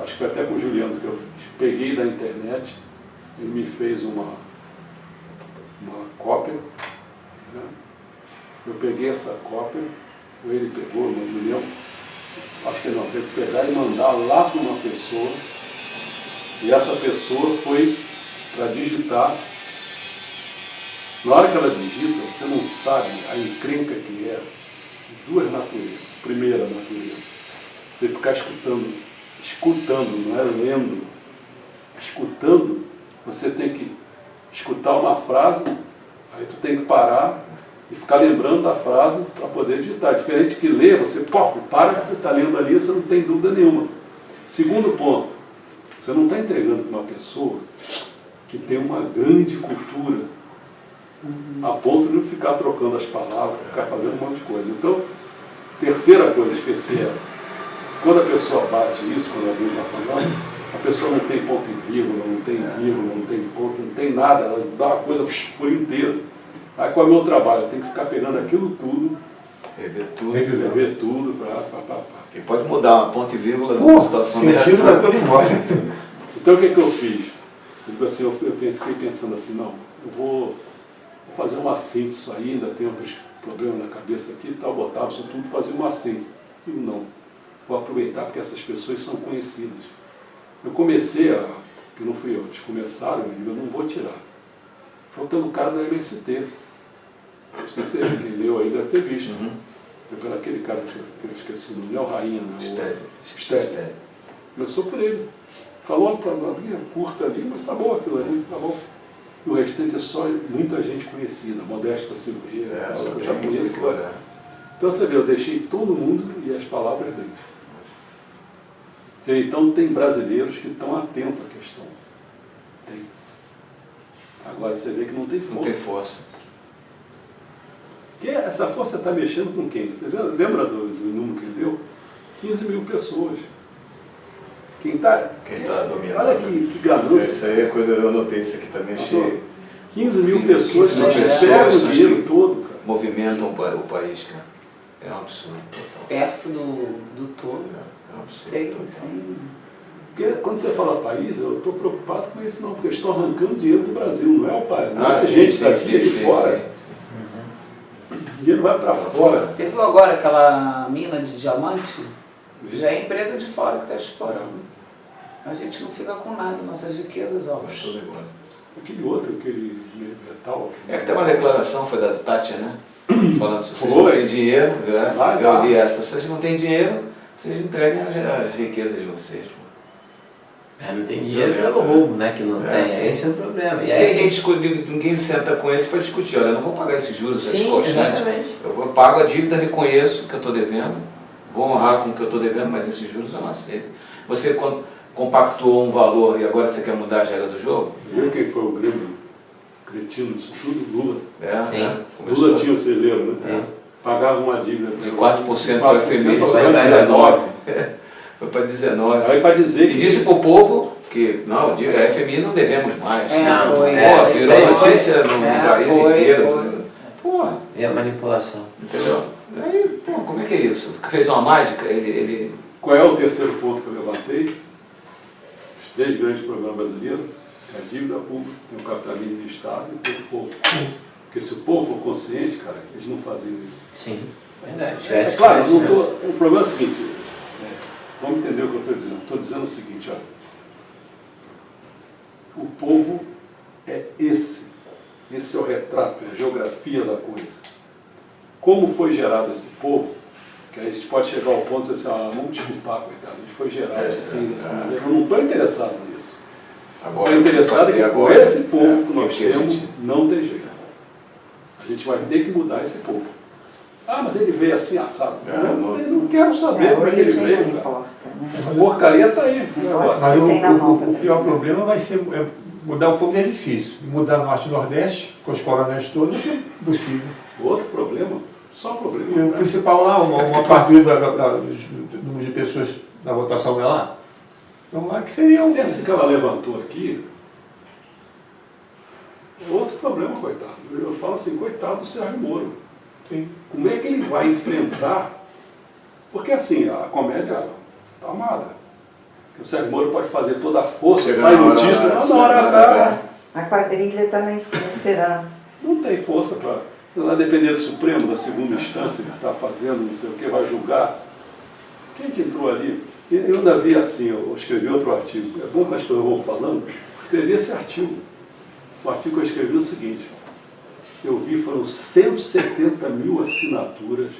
Speaker 1: Acho que foi até com o Juliano que eu fiz. Peguei da internet, ele me fez uma cópia, né? Eu peguei essa cópia, ou ele pegou, o Juliano, acho que não, teve que pegar e mandar lá para uma pessoa, e essa pessoa foi para digitar. Na hora que ela digita, você não sabe a encrenca que é de duas naturezas. Primeira natureza, você ficar escutando, não é lendo. Escutando, você tem que escutar uma frase, aí tu tem que parar e ficar lembrando da frase para poder digitar. Diferente que ler, você para que você está lendo ali, você não tem dúvida nenhuma. Segundo ponto, você não está entregando para uma pessoa que tem uma grande cultura, a ponto de não ficar trocando as palavras, ficar fazendo um monte de coisa. Então, terceira coisa, esqueci essa. Quando a pessoa bate isso, quando alguém está falando, a pessoa não tem ponto e vírgula, não tem vírgula, não tem ponto, não tem nada, ela dá uma coisa por inteiro. Aí qual é o meu trabalho? Eu tenho que ficar pegando aquilo tudo, rever tudo,
Speaker 4: E pode mudar uma ponto e vírgula numa situação
Speaker 2: sentido vai todo embora.
Speaker 1: Então o que eu fiz? Assim, eu fiquei pensando assim, não, eu vou fazer uma síntese disso aí, ainda tem outros problemas na cabeça aqui e tal, botava isso tudo, fazer uma síntese. E não, vou aproveitar porque essas pessoas são conhecidas. Eu comecei que não fui eu, eles começaram, eu não vou tirar. Faltando o cara da MST. Não sei se quem leu aí deve ter visto. Foi pelo aquele cara que eu esqueci o nome, não é o Rainha, não. Stede. Começou por ele. Falou para mim, curta ali, mas tá bom aquilo ali, tá bom. E o restante é só muita gente conhecida, Modesta Silveira, eu já conheço. Então você vê, eu deixei todo mundo e as palavras deles. Então tem brasileiros que estão atentos à questão. Tem. Agora você vê que não tem força.
Speaker 4: Não tem força.
Speaker 1: Porque essa força está mexendo com quem? Você lembra do número que ele deu? 15 mil pessoas. Quem está
Speaker 4: dominando.
Speaker 1: Olha que ganância.
Speaker 4: Isso aí é coisa, eu anotei isso aqui também, achei.
Speaker 1: 15 mil pessoas
Speaker 4: 15 mil
Speaker 1: só
Speaker 4: pessoas,
Speaker 1: pegam o
Speaker 4: acho
Speaker 1: dinheiro
Speaker 4: que
Speaker 1: todo, cara.
Speaker 4: Movimentam o país, cara. É um absurdo total.
Speaker 3: Perto do todo.
Speaker 4: É um absurdo
Speaker 3: Sei que
Speaker 4: total.
Speaker 3: sim.
Speaker 1: Porque quando você fala país, eu estou preocupado com isso não, porque eles estão arrancando dinheiro do Brasil, não é o país. Não é a gente daqui de fora. O dinheiro vai para fora.
Speaker 3: Você viu agora aquela mina de diamante? Já é empresa de fora que está explorando. A gente não fica com nada, nossas riquezas, ó.
Speaker 4: Tudo igual.
Speaker 1: Aquele outro, aquele metal.
Speaker 4: É que tem uma declaração, foi da Tati, né? Falando, se vocês
Speaker 1: Foi.
Speaker 4: não têm dinheiro,
Speaker 1: Vai
Speaker 4: eu
Speaker 1: dar.
Speaker 4: li essa, se vocês não têm dinheiro, vocês entreguem as riquezas de vocês. Pô.
Speaker 7: Não tem dinheiro pelo roubo, né? Que não tem.
Speaker 4: Sim.
Speaker 7: Esse é o problema. E aí,
Speaker 4: Ninguém senta com eles para discutir, olha, eu não vou pagar esses juros, esses
Speaker 7: sim,
Speaker 4: colchantes.
Speaker 7: exatamente.
Speaker 4: Pago a dívida, reconheço que eu estou devendo, vou honrar com o que eu estou devendo, mas esses juros eu não aceito. Você compactuou um valor e agora você quer mudar a regra do jogo?
Speaker 1: Você viu quem foi o grande cretino disso tudo? Lula.
Speaker 4: Sim.
Speaker 1: Lula tinha, vocês lembram, né?
Speaker 7: É.
Speaker 1: Pagava uma dívida
Speaker 4: De 4% para o FMI, foi
Speaker 1: para
Speaker 4: para 19%. Foi para 19%.
Speaker 1: Aí para dizer
Speaker 4: E
Speaker 1: que
Speaker 4: disse para o povo que, não, a FMI não devemos mais.
Speaker 3: É, foi.
Speaker 4: Pô,
Speaker 7: isso
Speaker 4: virou
Speaker 7: aí
Speaker 4: notícia no país inteiro. Pô,
Speaker 7: E a manipulação.
Speaker 4: entendeu? Aí, pô, como é que é isso? Fez uma mágica? Ele...
Speaker 1: qual é o terceiro ponto que eu levantei? Os 3 grandes problemas brasileiros, é a dívida pública, tem o capitalismo de Estado e tem o povo. Porque se o povo for consciente, cara, eles não faziam isso.
Speaker 7: Sim, verdade.
Speaker 1: É claro, não tô, o problema é o seguinte, vamos entender o que eu estou dizendo. Estou dizendo o seguinte, olha, o povo é esse é o retrato, é a geografia da coisa. Como foi gerado esse povo, que aí a gente pode chegar ao ponto de dizer assim, vamos desculpar, coitado, a gente foi gerado assim, dessa maneira. Eu não estou interessado nisso.
Speaker 4: Agora,
Speaker 1: Estou interessado que com esse povo que nós
Speaker 4: que a
Speaker 1: temos,
Speaker 4: gente-
Speaker 1: não tem jeito. A gente vai ter que mudar esse povo. Ah, mas ele veio assim assado. Eu não quero saber como é que ele
Speaker 5: origem
Speaker 1: veio,
Speaker 5: não
Speaker 1: cara.
Speaker 5: importa, né?
Speaker 1: A porcaria está aí.
Speaker 5: Agora,
Speaker 2: Mas
Speaker 5: Você tem na mão.
Speaker 2: o pior problema vai ser mudar o povo é difícil. Mudar norte e nordeste, com os coronéis todos, é impossível.
Speaker 1: Outro problema, só
Speaker 2: E
Speaker 1: problema.
Speaker 2: o principal lá, uma parte do número de pessoas na votação é lá. Então lá que seria um.
Speaker 1: Esse que ela levantou aqui, é outro problema, coitado. Eu falo assim, coitado do Sérgio Moro.
Speaker 2: Sim.
Speaker 1: Como é que ele vai enfrentar? Porque assim, a comédia está amada. O Sérgio Moro pode fazer toda a força,
Speaker 4: Chega
Speaker 1: sai
Speaker 4: na hora,
Speaker 1: notícia,
Speaker 4: chega
Speaker 1: na hora
Speaker 4: na
Speaker 1: H.
Speaker 4: hora.
Speaker 5: A quadrilha está lá em cima esperando.
Speaker 1: Não tem força para. Vai depender do Supremo, da segunda instância, que está fazendo, não sei o que, vai julgar. Quem que entrou ali? Eu ainda vi assim, eu escrevi outro artigo. É bom que as pessoas vão falando. Escrevi esse artigo. O artigo que eu escrevi é o seguinte. Eu vi, foram 170 mil assinaturas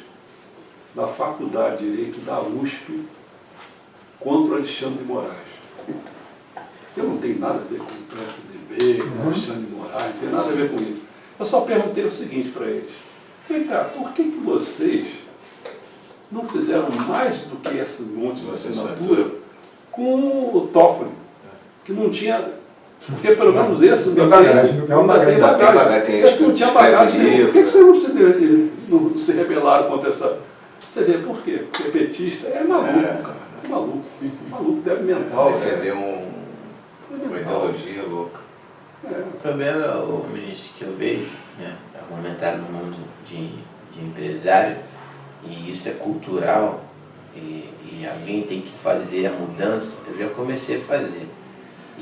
Speaker 1: da Faculdade de Direito da USP contra o Alexandre de Moraes. Eu não tenho nada a ver com o PSDB, com o Alexandre de Moraes, não tem nada a ver com isso. Eu só perguntei o seguinte para eles. Vem cá, por que vocês não fizeram mais do que esse monte de assinatura com o Toffoli? Que não tinha... Porque pelo menos esse
Speaker 2: Tem bagagem, não tem uma bagagem.
Speaker 4: Não tem bagagem,
Speaker 1: Esse não tinha
Speaker 4: escreve
Speaker 1: bagagem nenhuma.
Speaker 4: livro.
Speaker 1: Por que vocês não se rebelaram contra essa... Você vê por quê? Porque petista é maluco, cara. É maluco. Maluco, deve mental.
Speaker 4: Defender
Speaker 1: Deve
Speaker 4: uma
Speaker 1: mental.
Speaker 4: ideologia louca.
Speaker 7: O problema, o ministro, que eu vejo, né, vamos entrar no mundo de empresário, e isso é cultural, e alguém tem que fazer a mudança. Eu já comecei a fazer,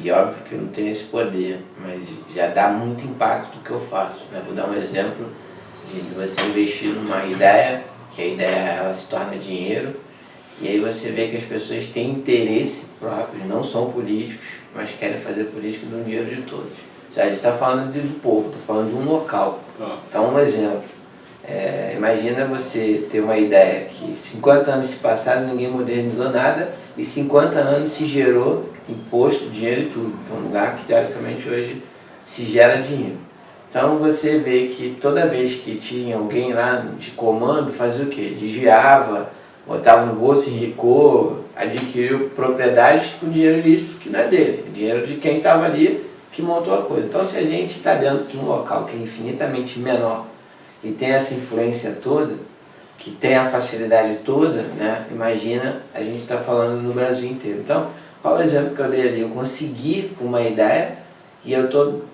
Speaker 7: e óbvio que eu não tenho esse poder, mas já dá muito impacto do que eu faço, né? Vou dar um exemplo de você investir numa ideia, que a ideia ela se torna dinheiro, e aí você vê que as pessoas têm interesse próprio, não são políticos, mas querem fazer política do dinheiro de todos. A gente está falando do povo, estou falando de um local. Então, um exemplo. Imagina você ter uma ideia que 50 anos se passaram, ninguém modernizou nada, e 50 anos se gerou imposto, dinheiro e tudo. É um lugar que, teoricamente, hoje se gera dinheiro. Então, você vê que toda vez que tinha alguém lá de comando, fazia o quê? Desviava, botava no bolso, enricou, adquiriu propriedades com dinheiro ilícito que não é dele, dinheiro de quem estava ali que montou a coisa. Então, se a gente está dentro de um local que é infinitamente menor e tem essa influência toda, que tem a facilidade toda, né? Imagina, a gente está falando no Brasil inteiro. Então, qual é o exemplo que eu dei ali? Eu consegui uma ideia e eu estou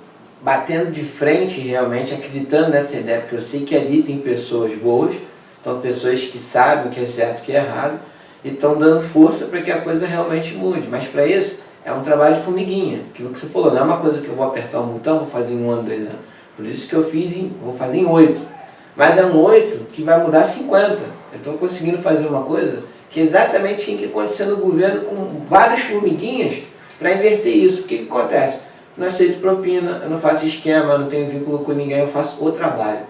Speaker 7: batendo de frente realmente, acreditando nessa ideia, porque eu sei que ali tem pessoas boas, então pessoas que sabem o que é certo e o que é errado, e estão dando força para que a coisa realmente mude. Mas para isso, é um trabalho de formiguinha, aquilo que você falou, não é uma coisa que eu vou apertar um botão, vou fazer em 1 ano, 2 anos. Por isso que eu vou fazer em 8. Mas é um 8 que vai mudar 50. Eu estou conseguindo fazer uma coisa que exatamente tinha que acontecer no governo com várias formiguinhas para inverter isso. O que acontece? Eu não aceito propina, eu não faço esquema, eu não tenho vínculo com ninguém, eu faço o trabalho.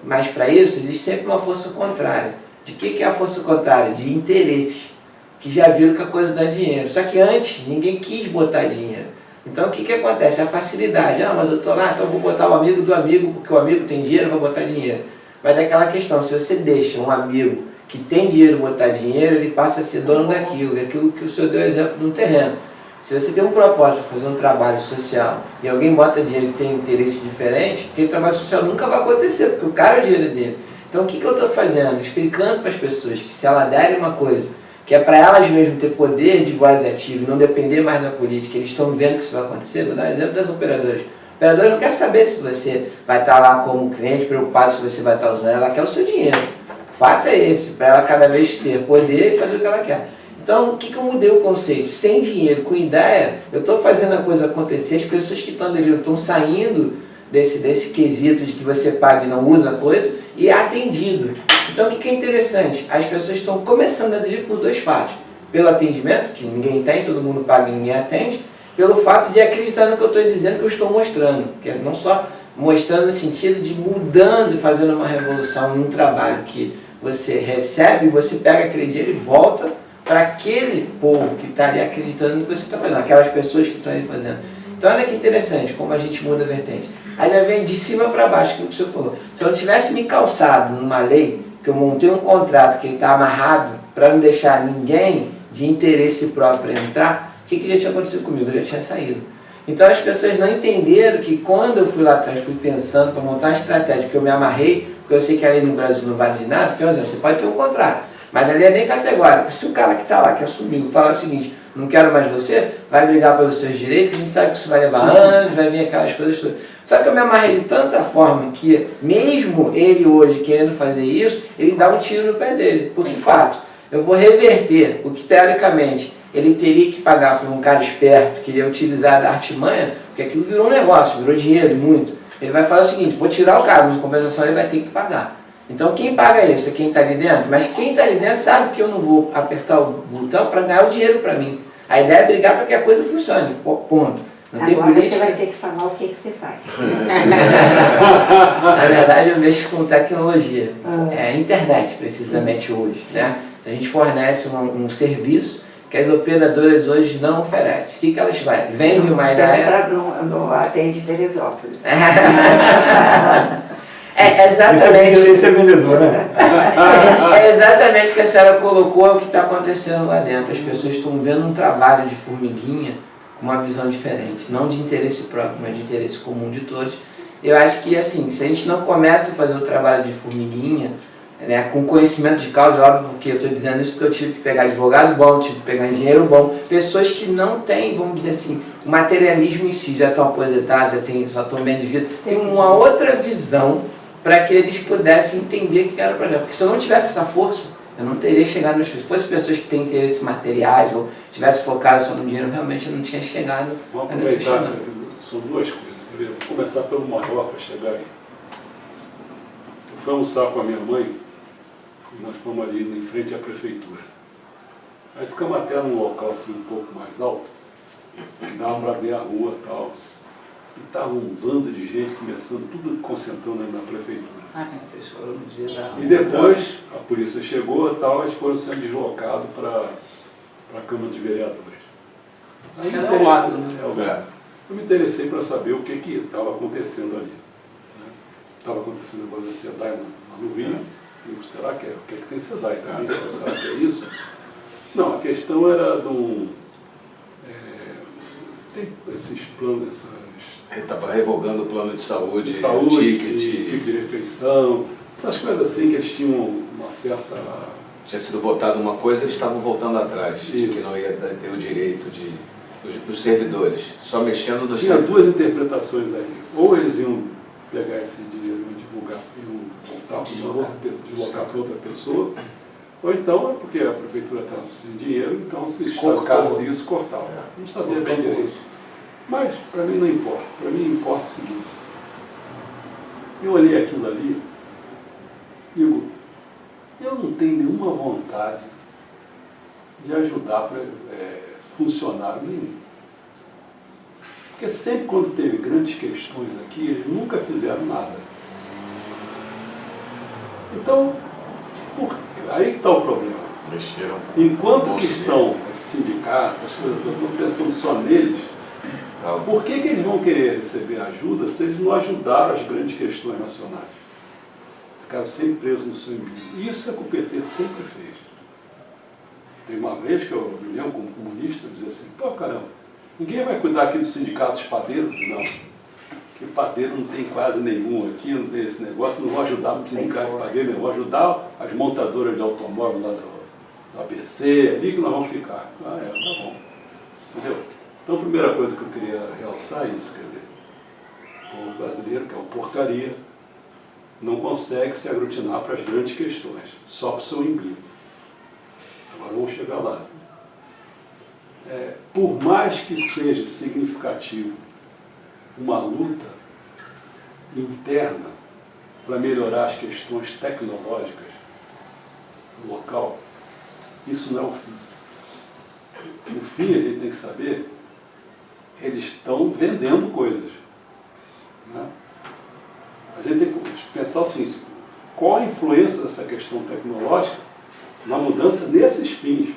Speaker 7: Mas para isso existe sempre uma força contrária. De que é a força contrária? De interesses, que já viram que a coisa dá dinheiro. Só que antes ninguém quis botar dinheiro. Então o que acontece? A facilidade. Ah, mas eu estou lá, então eu vou botar o amigo do amigo, porque o amigo tem dinheiro, eu vou botar dinheiro. Mas daquela questão, se você deixa um amigo que tem dinheiro botar dinheiro, ele passa a ser dono daquilo. É aquilo que o senhor deu exemplo de um terreno. Se você tem um propósito de fazer um trabalho social e alguém bota dinheiro que tem interesse diferente, aquele trabalho social nunca vai acontecer, porque o cara é o dinheiro dele. Então o que eu estou fazendo? Explicando para as pessoas que se elas derem uma coisa, que é para elas mesmas ter poder de voz ativa e não depender mais da política, eles estão vendo que isso vai acontecer. Vou dar um exemplo das operadoras. A operadora não quer saber se você vai estar lá como cliente, preocupado se você vai estar usando, ela quer o seu dinheiro. O fato é esse, para ela cada vez ter poder e fazer o que ela quer. Então, o que eu mudei o conceito? Sem dinheiro, com ideia, eu estou fazendo a coisa acontecer, as pessoas que estão aderindo estão saindo desse quesito de que você paga e não usa a coisa, e é atendido. Então, o que é interessante? As pessoas estão começando a aderir por 2 fatos. Pelo atendimento, que ninguém tem, todo mundo paga e ninguém atende, pelo fato de acreditar no que eu estou dizendo, que eu estou mostrando. Que é não só mostrando no sentido de mudando e fazendo uma revolução num trabalho que você recebe, você pega aquele dinheiro e volta para aquele povo que está ali acreditando no que você está fazendo, aquelas pessoas que estão ali fazendo. Então olha que interessante como a gente muda a vertente. Aí já vem de cima para baixo, aquilo que o senhor falou. Se eu não tivesse me calçado numa lei, que eu montei um contrato que está amarrado para não deixar ninguém de interesse próprio entrar, o que já tinha acontecido comigo? Eu já tinha saído. Então as pessoas não entenderam que quando eu fui lá atrás, fui pensando para montar uma estratégia, que eu me amarrei, porque eu sei que ali no Brasil não vale de nada, porque, por exemplo, você pode ter um contrato, mas ali é bem categórico. Se o cara que está lá, que assumiu, falar o seguinte, não quero mais você, vai brigar pelos seus direitos, a gente sabe que isso vai levar anos, vai vir aquelas coisas todas. Só que eu me amarrei de tanta forma que, mesmo ele hoje querendo fazer isso, ele dá um tiro no pé dele. Por que fato? Eu vou reverter o que, teoricamente, ele teria que pagar por um cara esperto, que ia utilizar da artimanha, porque aquilo virou um negócio, virou dinheiro, muito. Ele vai falar o seguinte, vou tirar o cara, mas em compensação ele vai ter que pagar. Então quem paga isso é quem está ali dentro, mas quem está ali dentro sabe que eu não vou apertar o botão para ganhar o dinheiro para mim. A ideia é brigar para que a coisa funcione, ponto. Não tem
Speaker 5: Agora
Speaker 7: política.
Speaker 5: você vai ter que falar o que você faz.
Speaker 7: Na verdade eu mexo com tecnologia, é internet precisamente hoje, né? A gente fornece um serviço que as operadoras hoje não oferecem. O que elas fazem? Vendem uma ideia...
Speaker 5: Não atende Teresópolis.
Speaker 7: É exatamente.
Speaker 2: Esse é vendedor, né?
Speaker 7: É exatamente o que a senhora colocou, é o que está acontecendo lá dentro. As pessoas estão vendo um trabalho de formiguinha com uma visão diferente, não de interesse próprio, mas de interesse comum de todos. Eu acho que, assim, se a gente não começa a fazer o trabalho de formiguinha, né, com conhecimento de causa, óbvio que eu estou dizendo isso porque eu tive que pegar advogado bom, tive que pegar engenheiro bom, pessoas que não têm, vamos dizer assim, o materialismo em si, já estão aposentados, já estão bem de vida, tem uma outra visão para que eles pudessem entender o que era o projeto. Porque se eu não tivesse essa força, eu não teria chegado nos... Se fosse pessoas que têm interesses materiais ou tivesse focado só no dinheiro, realmente eu não tinha chegado.
Speaker 1: Vamos aproveitar, são 2 coisas. Vou começar pelo maior para chegar aí. Eu fui almoçar com a minha mãe, e nós fomos ali em frente à prefeitura. Aí ficamos até num local assim um pouco mais alto, dava para ver a rua e tal. E estava um bando de gente começando, tudo concentrando ali na prefeitura.
Speaker 3: Vocês foram no dia da...
Speaker 1: E depois a polícia chegou e tal, eles foram sendo deslocados para a Câmara de Vereadores. Aí
Speaker 3: Cada um lado, né?
Speaker 1: Eu me interessei para saber o que estava acontecendo ali. Estava acontecendo agora a SEDAI no Rio. E será que é? O que tem SEDAI também? Será que é isso? Não, a questão era tem esses planos,
Speaker 4: Ele estava revogando o plano de saúde,
Speaker 1: ticket
Speaker 4: ticket.
Speaker 1: de refeição, essas coisas assim que eles tinham uma certa...
Speaker 4: Tinha sido votado uma coisa, eles estavam voltando atrás, de que
Speaker 1: Isso.
Speaker 4: não ia ter o direito dos servidores, só mexendo nos
Speaker 1: Tinha
Speaker 4: servidores.
Speaker 1: duas interpretações aí. Ou eles iam pegar esse dinheiro e divulgar, iam voltar deslocar para outra pessoa, ou então é porque a prefeitura estava sem dinheiro, então se estancasse isso, cortava. Não sabia bem direito. Mas para mim não importa. Para mim importa o seguinte. Eu olhei aquilo ali e digo, eu não tenho nenhuma vontade de ajudar funcionário nenhum. Porque sempre quando teve grandes questões aqui, eles nunca fizeram nada. Então, aí que está o problema.
Speaker 4: Mexeram.
Speaker 1: Enquanto que estão esses sindicatos, essas coisas, eu estou pensando só neles, por que eles vão querer receber ajuda se eles não ajudaram as grandes questões nacionais? Ficaram sempre presos no seu umbigo. Isso é o que o PT sempre fez. Tem uma vez que eu me lembro como comunista dizer assim, pô caramba, ninguém vai cuidar aqui dos sindicatos padeiros? Não. Porque padeiro não tem quase nenhum aqui, não tem esse negócio, não vou ajudar no sindicato de padeiro, não vou ajudar as montadoras de automóvel lá do ABC, ali que nós vamos ficar. Ah, tá bom. Entendeu? Então a primeira coisa que eu queria realçar é isso, quer dizer, o povo brasileiro, que é uma porcaria, não consegue se aglutinar para as grandes questões, só para o seu umbigo. Agora vamos chegar lá. Por mais que seja significativo uma luta interna para melhorar as questões tecnológicas do local, isso não é o fim. No fim, a gente tem que saber, eles estão vendendo coisas. Né? A gente tem que pensar o seguinte, qual a influência dessa questão tecnológica na mudança desses fins?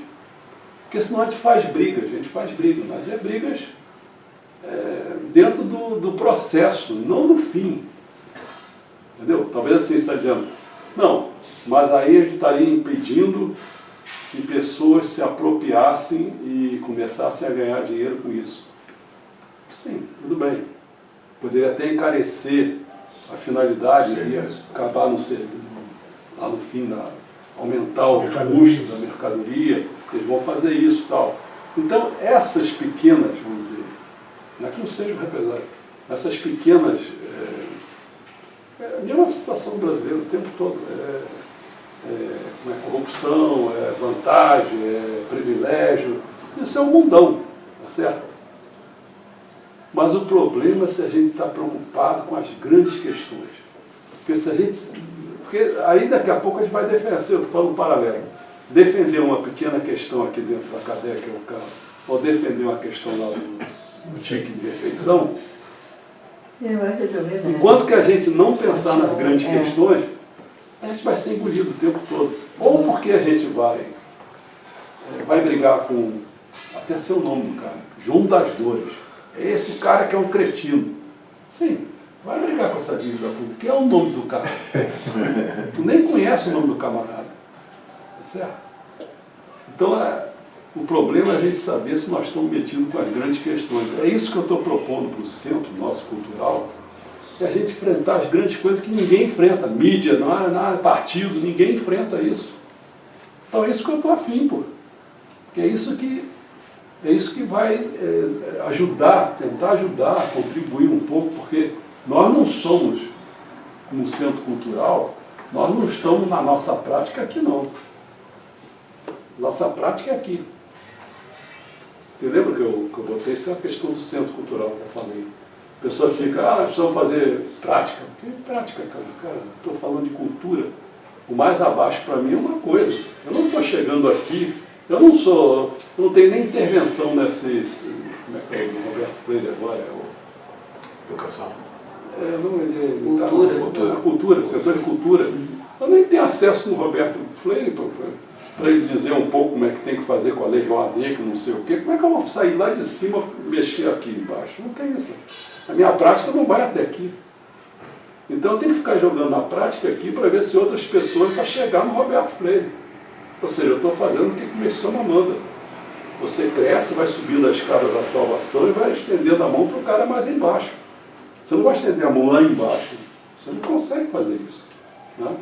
Speaker 1: Porque senão a gente faz brigas, mas é brigas dentro do processo, não no fim. Entendeu? Talvez assim você está dizendo, não, mas aí a gente estaria impedindo que pessoas se apropriassem e começassem a ganhar dinheiro com isso. Sim, tudo bem. Poderia até encarecer a finalidade e acabar no lá no fim, aumentar o custo da mercadoria, eles vão fazer isso e tal. Então, essas pequenas, vamos dizer, não é que não sejam represálias, essas pequenas, a mesma situação brasileira o tempo todo, corrupção, vantagem, privilégio, isso é um mundão, tá certo? Mas o problema é se a gente está preocupado com as grandes questões. Porque aí daqui a pouco a gente vai defender, eu estou falando um paralelo, defender uma pequena questão aqui dentro da cadeia, que é o carro, ou defender uma questão lá do ticket de refeição, enquanto que a gente não pensar nas grandes questões, a gente vai ser engolido o tempo todo. Ou porque a gente vai brigar com, até ser o nome do cara, João das Dores. É esse cara que é um cretino. Sim, vai brigar com essa dívida pública, que é o nome do cara. Tu nem conhece o nome do camarada. Tá certo? Então, o problema é a gente saber se nós estamos metidos com as grandes questões. É isso que eu estou propondo para o centro nosso cultural, é a gente enfrentar as grandes coisas que ninguém enfrenta. Mídia, não há partido, ninguém enfrenta isso. Então é isso que eu estou afim, pô. Porque é isso que vai ajudar, tentar ajudar, contribuir um pouco, porque nós não somos, como centro cultural, nós não estamos na nossa prática aqui não. Nossa prática é aqui. Você lembra que eu botei? Isso é uma questão do centro cultural que eu falei. A pessoa fica, nós precisamos fazer prática. Que prática, cara? Cara, estou falando de cultura. O mais abaixo para mim é uma coisa. Eu não estou chegando aqui, eu não tenho nem intervenção nesse, como é que é o Roberto Freire agora?
Speaker 4: Educação.
Speaker 1: Cultura, setor de cultura. Eu nem tenho acesso no Roberto Freire para ele dizer um pouco como é que tem que fazer com a lei Rouanet, que não sei o quê. Como é que eu vou sair lá de cima e mexer aqui embaixo? Não tem isso. A minha prática não vai até aqui. Então eu tenho que ficar jogando na prática aqui para ver se outras pessoas vão chegar no Roberto Freire. Ou seja, eu estou fazendo o que a Constituição não manda. Você cresce, vai subindo a escada da salvação e vai estendendo a mão para o cara mais embaixo. Você não vai estender a mão lá embaixo. Você não consegue fazer isso. Né?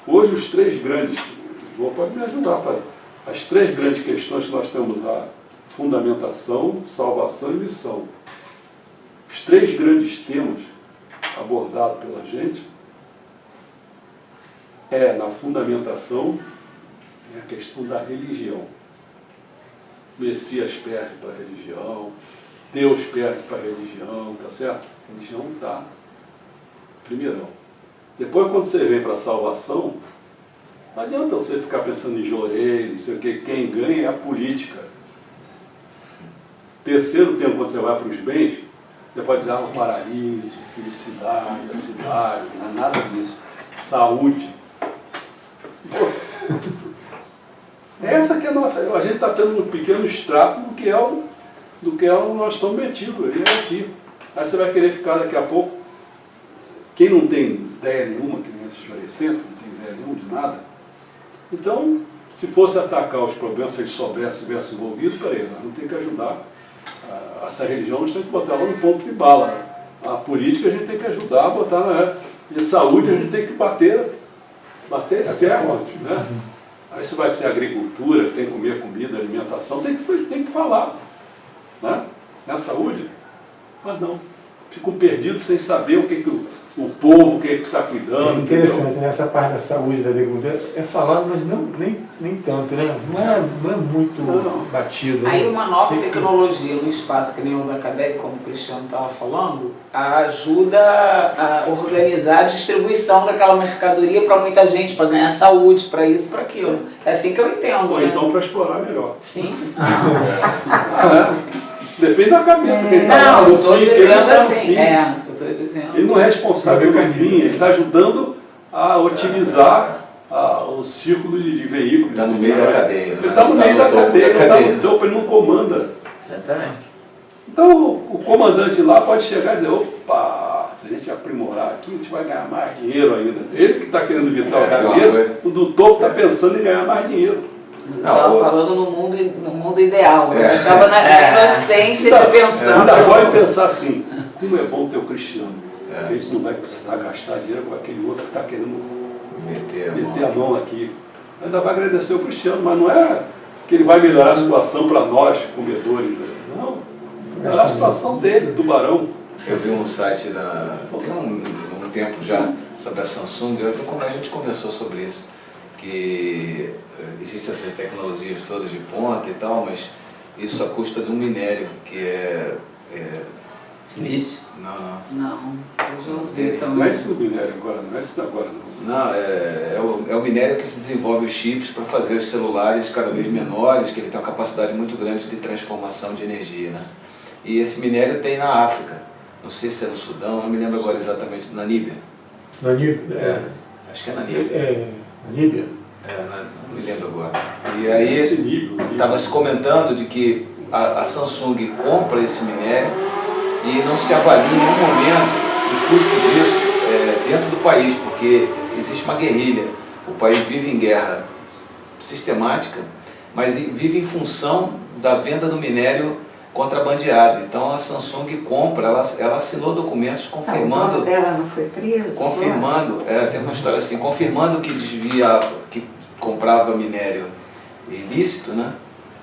Speaker 1: Hoje os três grandes, o João pode me ajudar a fazer, as três grandes questões que nós temos lá, fundamentação, salvação e missão. Os três grandes temas abordados pela gente na fundamentação é a questão da religião. Messias perde para a religião, Deus perde para a religião, tá certo? A religião está primeirão. Depois, quando você vem para a salvação, não adianta você ficar pensando em jorei, não sei o que, quem ganha é a política. Terceiro tempo, quando você vai para os bens, você pode dar um paraíso, felicidade, a cidade, não é nada disso. Saúde. Pô, essa que é a nossa. A gente está tendo um pequeno extrato do que nós estamos metidos, ele é aqui. Aí você vai querer ficar daqui a pouco. Quem não tem ideia nenhuma, que nem esse Jorecentro, não tem ideia nenhuma de nada, então, se fosse atacar os problemas, se eles soubessem, tivessem envolvido, peraí, nós não temos que ajudar. Essa religião nós temos que botar ela no ponto de bala. A política a gente tem que ajudar a botar na. E a saúde a gente tem que bater certo, né? Aí se vai ser agricultura, tem que comer comida, alimentação, tem que falar. Né? Na saúde, mas não. Ficam perdidos sem saber o que o povo, o que está cuidando.
Speaker 2: É interessante,
Speaker 1: entendeu?
Speaker 2: nessa parte da saúde, da agricultura, é falado, mas nem tanto, né? Não é muito batido.
Speaker 3: Aí
Speaker 2: né?
Speaker 3: uma nova
Speaker 2: Tem que ser-
Speaker 3: tecnologia no espaço, que nem o da cadeia, como o Cristiano estava falando, ajuda a organizar a distribuição daquela mercadoria para muita gente, para ganhar saúde, para isso, para aquilo. É assim que eu entendo,
Speaker 1: Ou
Speaker 3: né?
Speaker 1: então para explorar melhor.
Speaker 3: Sim.
Speaker 1: Depende da cabeça. Quem tá lá
Speaker 3: Não,
Speaker 1: no
Speaker 3: eu estou
Speaker 1: fim, ele
Speaker 3: dizendo
Speaker 1: tá no
Speaker 3: assim.
Speaker 1: fim.
Speaker 3: Eu estou dizendo.
Speaker 1: Ele não é responsável pelo fim, ele está ajudando a otimizar o círculo de veículos.
Speaker 4: Está no meio da cadeia.
Speaker 1: Ele está no meio da
Speaker 4: topo
Speaker 1: cadeia, ele está no topo, ele não comanda.
Speaker 7: Exatamente.
Speaker 1: Então o comandante lá pode chegar e dizer, opa, se a gente aprimorar aqui, a gente vai ganhar mais dinheiro ainda. Ele que está querendo evitar o
Speaker 4: uma
Speaker 1: dinheiro,
Speaker 4: coisa.
Speaker 1: o do topo está pensando em ganhar mais dinheiro.
Speaker 3: Eu estava falando no mundo ideal. Eu estava na
Speaker 7: É.
Speaker 3: inocência de pensando.
Speaker 1: Ainda agora pensar assim, como é bom ter o Cristiano. A gente não vai precisar gastar dinheiro com aquele outro que está querendo meter a mão aqui. Ainda vai agradecer o Cristiano, mas não é que ele vai melhorar a situação para nós, comedores. Né? Não, melhorar a situação dele, Tubarão.
Speaker 4: Eu vi um site tem um tempo já sobre a Samsung, como a gente conversou sobre isso, que existem essas tecnologias todas de ponta e tal, mas isso à custa de um minério que é
Speaker 7: Silício.
Speaker 4: não.
Speaker 3: Não, eu já ouvi
Speaker 1: Não é
Speaker 3: também.
Speaker 1: esse do minério agora, não é esse agora não.
Speaker 4: Não, é o minério que se desenvolve os chips para fazer os celulares cada vez menores, que ele tem uma capacidade muito grande de transformação de energia, né? E esse minério tem na África, não sei se é no Sudão, não me lembro agora exatamente, na Níbia. Acho que é na Níbia.
Speaker 2: Namíbia?
Speaker 4: Não me lembro agora. E aí estava se comentando de que a Samsung compra esse minério e não se avalia em nenhum momento o custo disso dentro do país, porque existe uma guerrilha. O país vive em guerra sistemática, mas vive em função da venda do minério contrabandeado. Então a Samsung compra, ela assinou documentos confirmando.
Speaker 5: O dono dela não foi preso?
Speaker 4: Confirmando, tem uma história assim, confirmando que que comprava minério ilícito, né?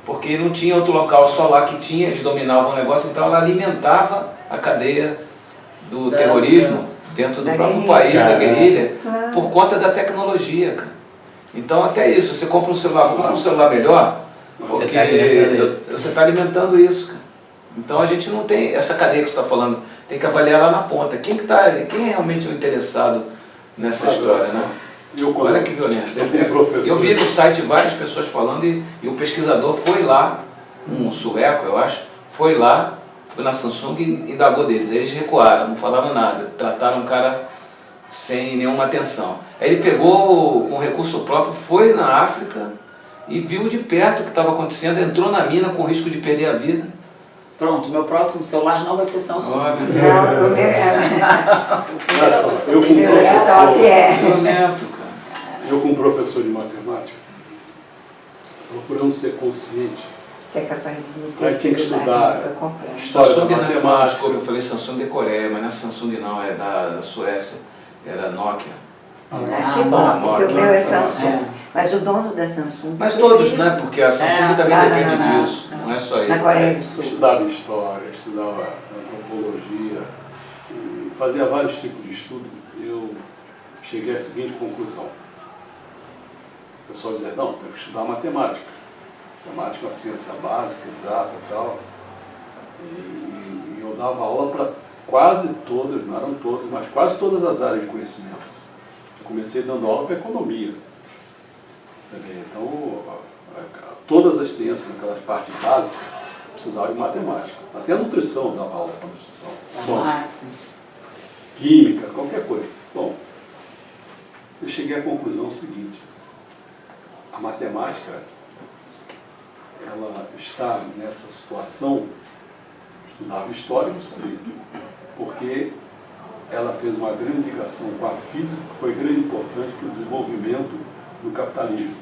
Speaker 4: Porque não tinha outro local, só lá que tinha, eles dominavam o negócio, então ela alimentava a cadeia do terrorismo dentro do
Speaker 5: Da
Speaker 4: próprio
Speaker 5: guerrilha.
Speaker 4: país, da guerrilha,
Speaker 5: Claro.
Speaker 4: por conta da tecnologia, cara. Então até isso, você compra um celular melhor, porque
Speaker 7: Você tá alimentando isso.
Speaker 4: você está alimentando isso, cara. Então a gente não tem essa cadeia que você está falando, tem que avaliar lá na ponta. Quem é realmente o interessado nessa história, né? Olha que violência. Eu vi no site várias pessoas falando e o pesquisador foi lá, um sueco eu acho, foi na Samsung e indagou deles. Aí eles recuaram, não falaram nada, trataram o cara sem nenhuma atenção. Aí ele pegou com recurso próprio, foi na África e viu de perto o que estava acontecendo, entrou na mina com risco de perder a vida.
Speaker 3: Pronto, meu próximo celular não vai ser Samsung.
Speaker 5: Não, o meu
Speaker 1: Eu como
Speaker 5: é
Speaker 1: professor,
Speaker 3: Violento, cara.
Speaker 1: eu como professor de matemática, procuramos ser consciente
Speaker 5: Você é capaz de não
Speaker 1: Aí
Speaker 5: ter
Speaker 1: tinha que estudar
Speaker 5: para comprar.
Speaker 1: história da
Speaker 4: Samsung não é,
Speaker 1: matemática.
Speaker 4: desculpa, eu falei Samsung de Coreia, mas não é Samsung não, é da Suécia, é da Nokia.
Speaker 5: Ah, que
Speaker 3: bom,
Speaker 5: bom, porque o meu é Samsung.
Speaker 3: É.
Speaker 5: Mas o dono da Samsung...
Speaker 4: Mas
Speaker 5: foi
Speaker 4: todos,
Speaker 5: isso.
Speaker 4: né? Porque a Samsung também
Speaker 5: não,
Speaker 4: depende
Speaker 5: não.
Speaker 4: disso, não é só ele.
Speaker 5: Na Coreia do Sul.
Speaker 1: Estudava história, estudava antropologia, e fazia vários tipos de estudo. Eu cheguei à seguinte conclusão. O pessoal dizia, não, tem que estudar matemática. Matemática é uma ciência básica, exata e tal. E eu dava aula para quase todas, não eram todas, mas quase todas as áreas de conhecimento. Eu comecei dando aula para economia. Então, todas as ciências, naquelas partes básicas, precisavam de matemática. Até a nutrição eu dava aula para nutrição. Bom,
Speaker 3: Máximo.
Speaker 1: química, qualquer coisa. Bom, eu cheguei à conclusão seguinte. A matemática, ela está nessa situação, estudava história, não sabia, porque ela fez uma grande ligação com a física, que foi grande e importante para o desenvolvimento do capitalismo.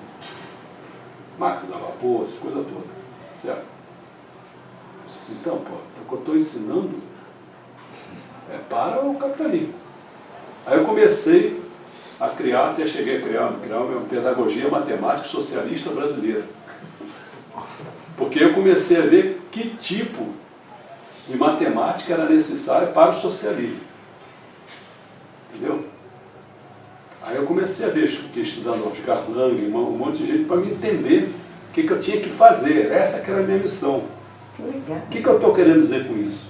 Speaker 1: Máquinas a vapor, essa coisa toda, certo? Eu disse assim, então, pô, o que eu estou ensinando é para o capitalismo. Aí eu comecei a criar, até cheguei a criar uma pedagogia matemática socialista brasileira. Porque eu comecei a ver que tipo de matemática era necessária para o socialismo. Entendeu? Aí eu comecei a ver, fiquei estudando Oscar Lange, um monte de gente, para me entender o que eu tinha que fazer. Essa que era a minha missão.
Speaker 5: Que legal.
Speaker 1: O que eu estou querendo dizer com isso?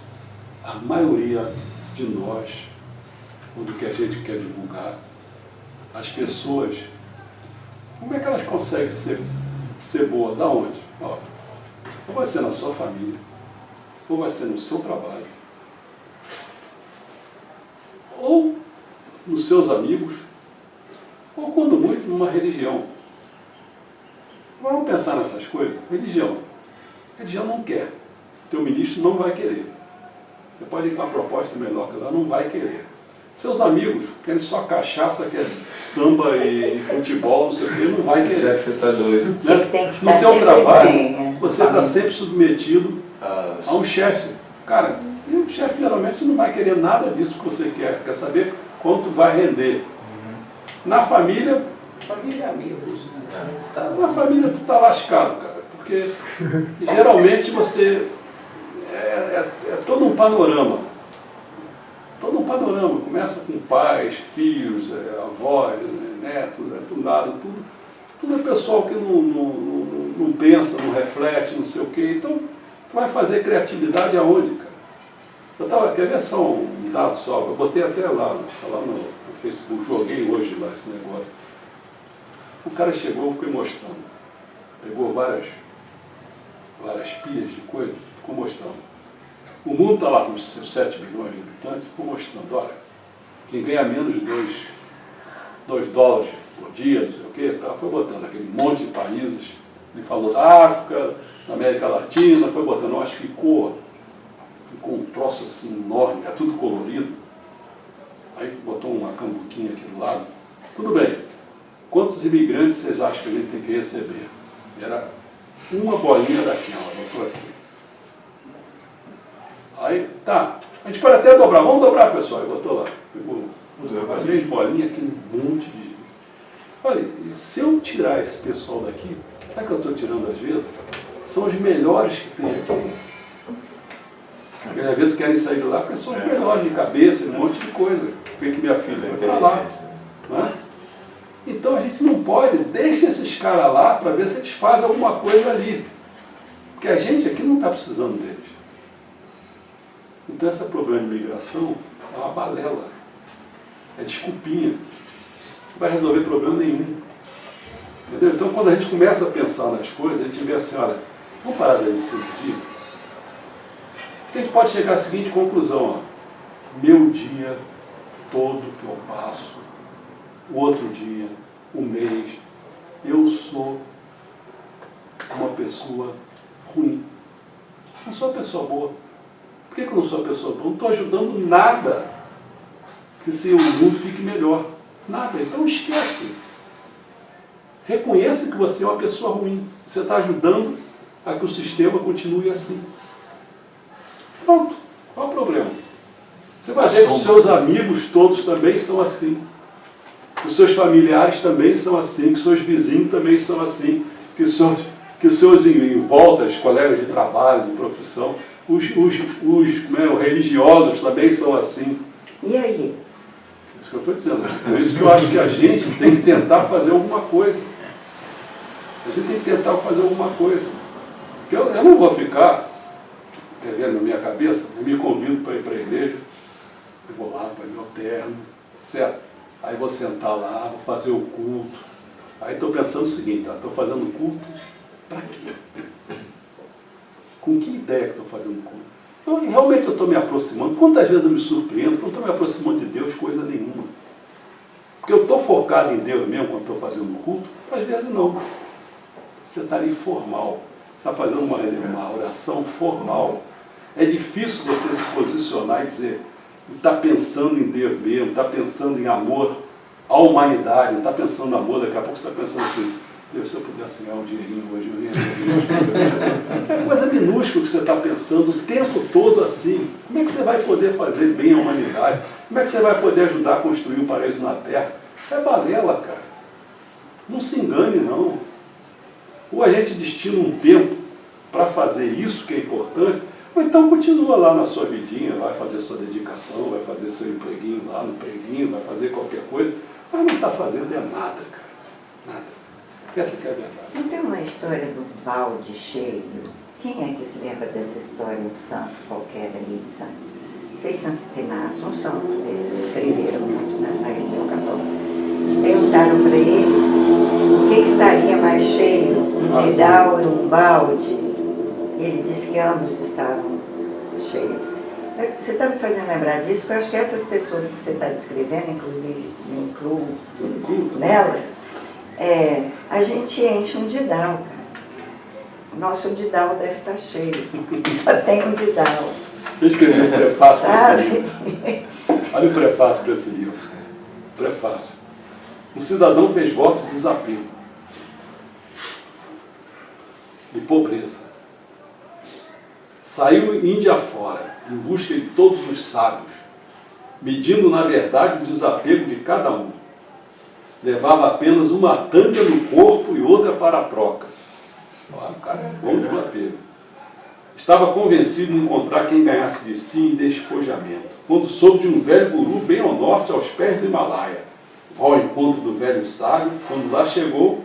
Speaker 1: A maioria de nós, quando que a gente quer divulgar, as pessoas, como é que elas conseguem ser boas? Aonde? Ó, ou vai ser na sua família, ou vai ser no seu trabalho, ou nos seus amigos, ou quando muito numa religião. Vamos pensar nessas coisas. Religião. Religião não quer. Teu ministro não vai querer. Você pode ir com uma proposta melhor que ela, não vai querer. Seus amigos querem só cachaça, quer samba e futebol, não sei o quê, não vai querer.
Speaker 4: Já que você está doido.
Speaker 5: Você que tem que
Speaker 1: No
Speaker 5: estar
Speaker 1: teu
Speaker 5: sempre
Speaker 1: trabalho,
Speaker 5: bem, né?
Speaker 1: você está sempre submetido a um chefe. Cara, e o chefe geralmente não vai querer nada disso que você quer saber quanto vai render. Na família,
Speaker 3: Família e amigos, né? Está
Speaker 1: na família tu está lascado, cara, porque geralmente você é todo um panorama. Todo um panorama. Começa com pais, filhos, avós, netos, tudo lado, tudo é pessoal que não pensa, não reflete, não sei o quê. Então, tu vai fazer criatividade aonde, cara? Quer ver só um dado só? Eu botei até lá no Facebook, joguei hoje lá esse negócio. O cara chegou, ficou mostrando. Pegou várias pilhas de coisa, ficou mostrando. O mundo está lá com os seus 7 bilhões de habitantes, ficou mostrando, olha, quem ganha menos de $2 por dia, não sei o quê, tá, foi botando aquele monte de países. Ele falou da África, da América Latina, foi botando, eu acho que ficou um troço assim enorme, é tudo colorido. Aí botou uma cambuquinha aqui do lado. Tudo bem. Quantos imigrantes vocês acham que a gente tem que receber? Era uma bolinha daquela, botou aqui. Aí, tá, a gente pode até dobrar, vamos dobrar, pessoal. Ele botou lá, pegou 3 bolinhas aqui, um monte de gente. Olha, e se eu tirar esse pessoal daqui, sabe o que eu estou tirando às vezes? São os melhores que tem aqui. Porque às vezes querem sair de lá porque são os melhores de cabeça, um monte de coisa. Foi que minha filha foi para lá. Né? Então a gente não pode, deixa esses caras lá para ver se eles fazem alguma coisa ali. Porque a gente aqui não está precisando deles. Então esse problema de migração é uma balela. É desculpinha. Não vai resolver problema nenhum. Entendeu? Então quando a gente começa a pensar nas coisas, a gente vê assim, olha, vamos parar de se iludir. A gente pode chegar à seguinte conclusão, ó. Meu dia todo que eu passo, o outro dia, o mês, eu sou uma pessoa ruim. Não sou uma pessoa boa. Por que eu não sou uma pessoa boa? Não estou ajudando nada que se o mundo fique melhor. Nada. Então esquece. Reconheça que você é uma pessoa ruim. Você está ajudando a que o sistema continue assim. Pronto. Qual o problema? Você vai ver que os seus amigos todos também são assim. Os seus familiares também são assim, que os seus vizinhos também são assim, que os seus em volta, os colegas de trabalho, de profissão, os religiosos também são assim.
Speaker 5: E aí?
Speaker 1: É isso que eu estou dizendo. Por isso que eu acho que a gente tem que tentar fazer alguma coisa. A gente tem que tentar fazer alguma coisa. Porque eu não vou ficar, quer ver, na minha cabeça, eu me convido para ir para a igreja, eu vou lá, põe meu terno, certo? Aí vou sentar lá, vou fazer o culto. Aí estou pensando o seguinte, estou fazendo o culto para quê? Com que ideia que estou fazendo o culto? Então, realmente eu estou me aproximando. Quantas vezes eu me surpreendo que eu não estou me aproximando de Deus coisa nenhuma. Porque eu estou focado em Deus mesmo quando estou fazendo o culto? Às vezes não. Você está ali formal. Você está fazendo uma oração formal. É difícil você se posicionar e dizer, está pensando em Deus mesmo, está pensando em amor à humanidade, não está pensando em amor, daqui a pouco você está pensando assim, Deus, se eu pudesse ganhar um dinheirinho hoje, eu ia. É coisa minúscula que você está pensando o tempo todo assim. Como é que você vai poder fazer bem à humanidade? Como é que você vai poder ajudar a construir um paraíso na Terra? Isso é balela, cara. Não se engane, não. Ou a gente destina um tempo para fazer isso que é importante, ou então continua lá na sua vidinha, vai fazer sua dedicação, vai fazer seu empreguinho lá no preguinho, vai fazer qualquer coisa, mas não está fazendo nada, cara. Nada. Essa que é a verdade.
Speaker 5: Não tem uma história do balde cheio? Quem é que se lembra dessa história, um santo qualquer ali de Santo? Vocês têm na Assunção, eles escreveram muito na religião católica. Perguntaram para ele o que estaria mais cheio, um pedal e um balde. Ele disse que ambos estavam cheios. Você está me fazendo lembrar disso, porque eu acho que essas pessoas que você está descrevendo, inclusive me incluo nelas, a gente enche um didal, cara. O nosso didal deve estar cheio. Só tem um didal.
Speaker 1: Eu escrevi um prefácio para esse livro. Olha o prefácio para esse livro. Prefácio. Um cidadão fez voto de desapego e pobreza. Saiu Índia fora, em busca de todos os sábios, medindo na verdade o desapego de cada um. Levava apenas uma tanga no corpo e outra para a troca. O cara é bom desapego. Estava convencido de encontrar quem ganhasse de si em despojamento, quando soube de um velho guru bem ao norte, aos pés do Himalaia. Vá ao encontro do velho sábio, quando lá chegou,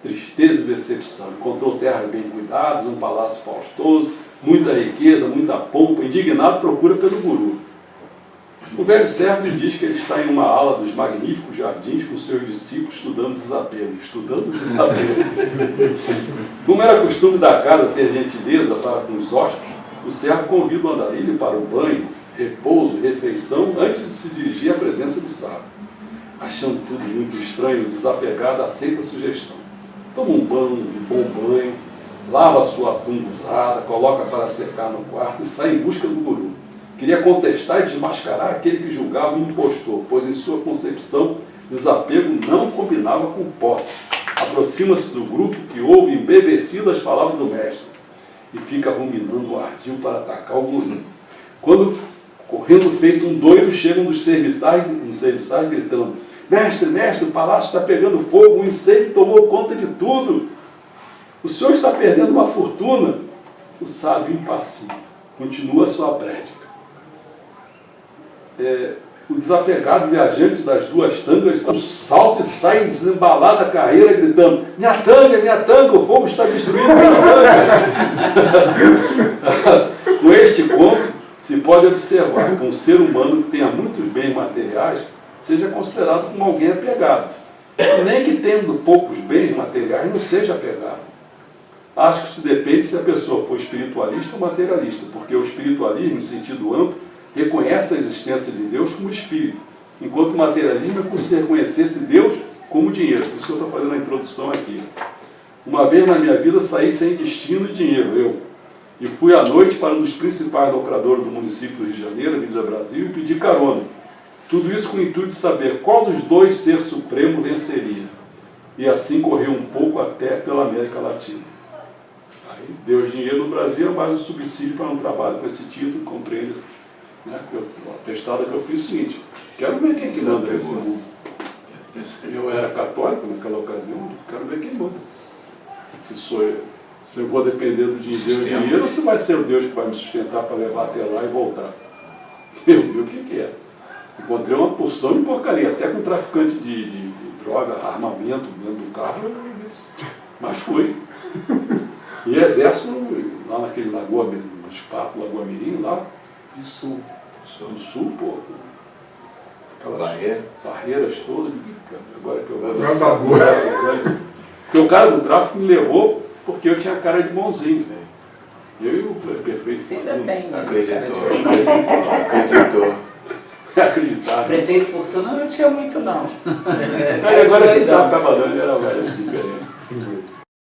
Speaker 1: tristeza e decepção. Encontrou terras bem cuidadas, um palácio faustoso, muita riqueza, muita pompa, indignado procura pelo guru. O velho servo lhe diz que ele está em uma ala dos magníficos jardins com seus discípulos estudando desapego. Como era costume da casa ter gentileza para com os hóspedes, o servo convida o andarilho para o banho, repouso, refeição, antes de se dirigir à presença do sábio. Achando tudo muito estranho, o desapegado aceita a sugestão. Toma um bom banho, lava a sua tumba usada, coloca para secar no quarto e sai em busca do guru. Queria contestar e desmascarar aquele que julgava um impostor, pois em sua concepção, desapego não combinava com posse. Aproxima-se do grupo que ouve embevecido as palavras do mestre e fica ruminando o ardil para atacar o guru. Quando, correndo feito um doido, chegam dos serviçais gritando: mestre, mestre, o palácio está pegando fogo, um incêndio tomou conta de tudo. O senhor está perdendo uma fortuna. O sábio impassível continua a sua prédica. O desapegado viajante das duas tangas dá um salto e sai desembalado da carreira gritando: minha tanga, o fogo está destruindo minha tanga. Com este conto se pode observar que um ser humano que tenha muitos bens materiais seja considerado como alguém apegado. E nem que tendo poucos bens materiais não seja apegado. Acho que isso depende se a pessoa for espiritualista ou materialista, porque o espiritualismo, em sentido amplo, reconhece a existência de Deus como espírito, enquanto o materialismo é como se reconhecesse Deus como dinheiro. Por isso que eu estou fazendo a introdução aqui. Uma vez na minha vida saí sem destino e dinheiro, e fui à noite para um dos principais locradores do município do Rio de Janeiro, Avenida Brasil, e pedi carona. Tudo isso com o intuito de saber qual dos dois ser supremo venceria. E assim corri um pouco até pela América Latina. Aí deu dinheiro no Brasil, mais um subsídio para um trabalho com esse título, compreende? Né? A testada que eu fiz é o seguinte, quero ver quem que manda nesse mundo. Eu era católico naquela ocasião, quero ver quem manda. Se eu vou depender do dinheiro, ou se vai ser o Deus que vai me sustentar para levar até lá e voltar. Eu vi o que é. Encontrei uma porção de porcaria, até com traficante de droga, armamento dentro do carro, mas fui. E exército, lá naquele Lagoa, no espaço, Lagoa Mirim, lá
Speaker 3: Do Sul.
Speaker 1: no sul, pô, aquelas barreiras todas, agora que eu vou. Porque o cara do tráfico me levou porque eu tinha cara de bonzinho. Eu e o prefeito.
Speaker 3: Você ainda tem.
Speaker 4: Acreditou.
Speaker 1: Acreditar.
Speaker 3: O prefeito Fortuna não tinha muito, não.
Speaker 1: Agora ele estava trabalhando, era diferente.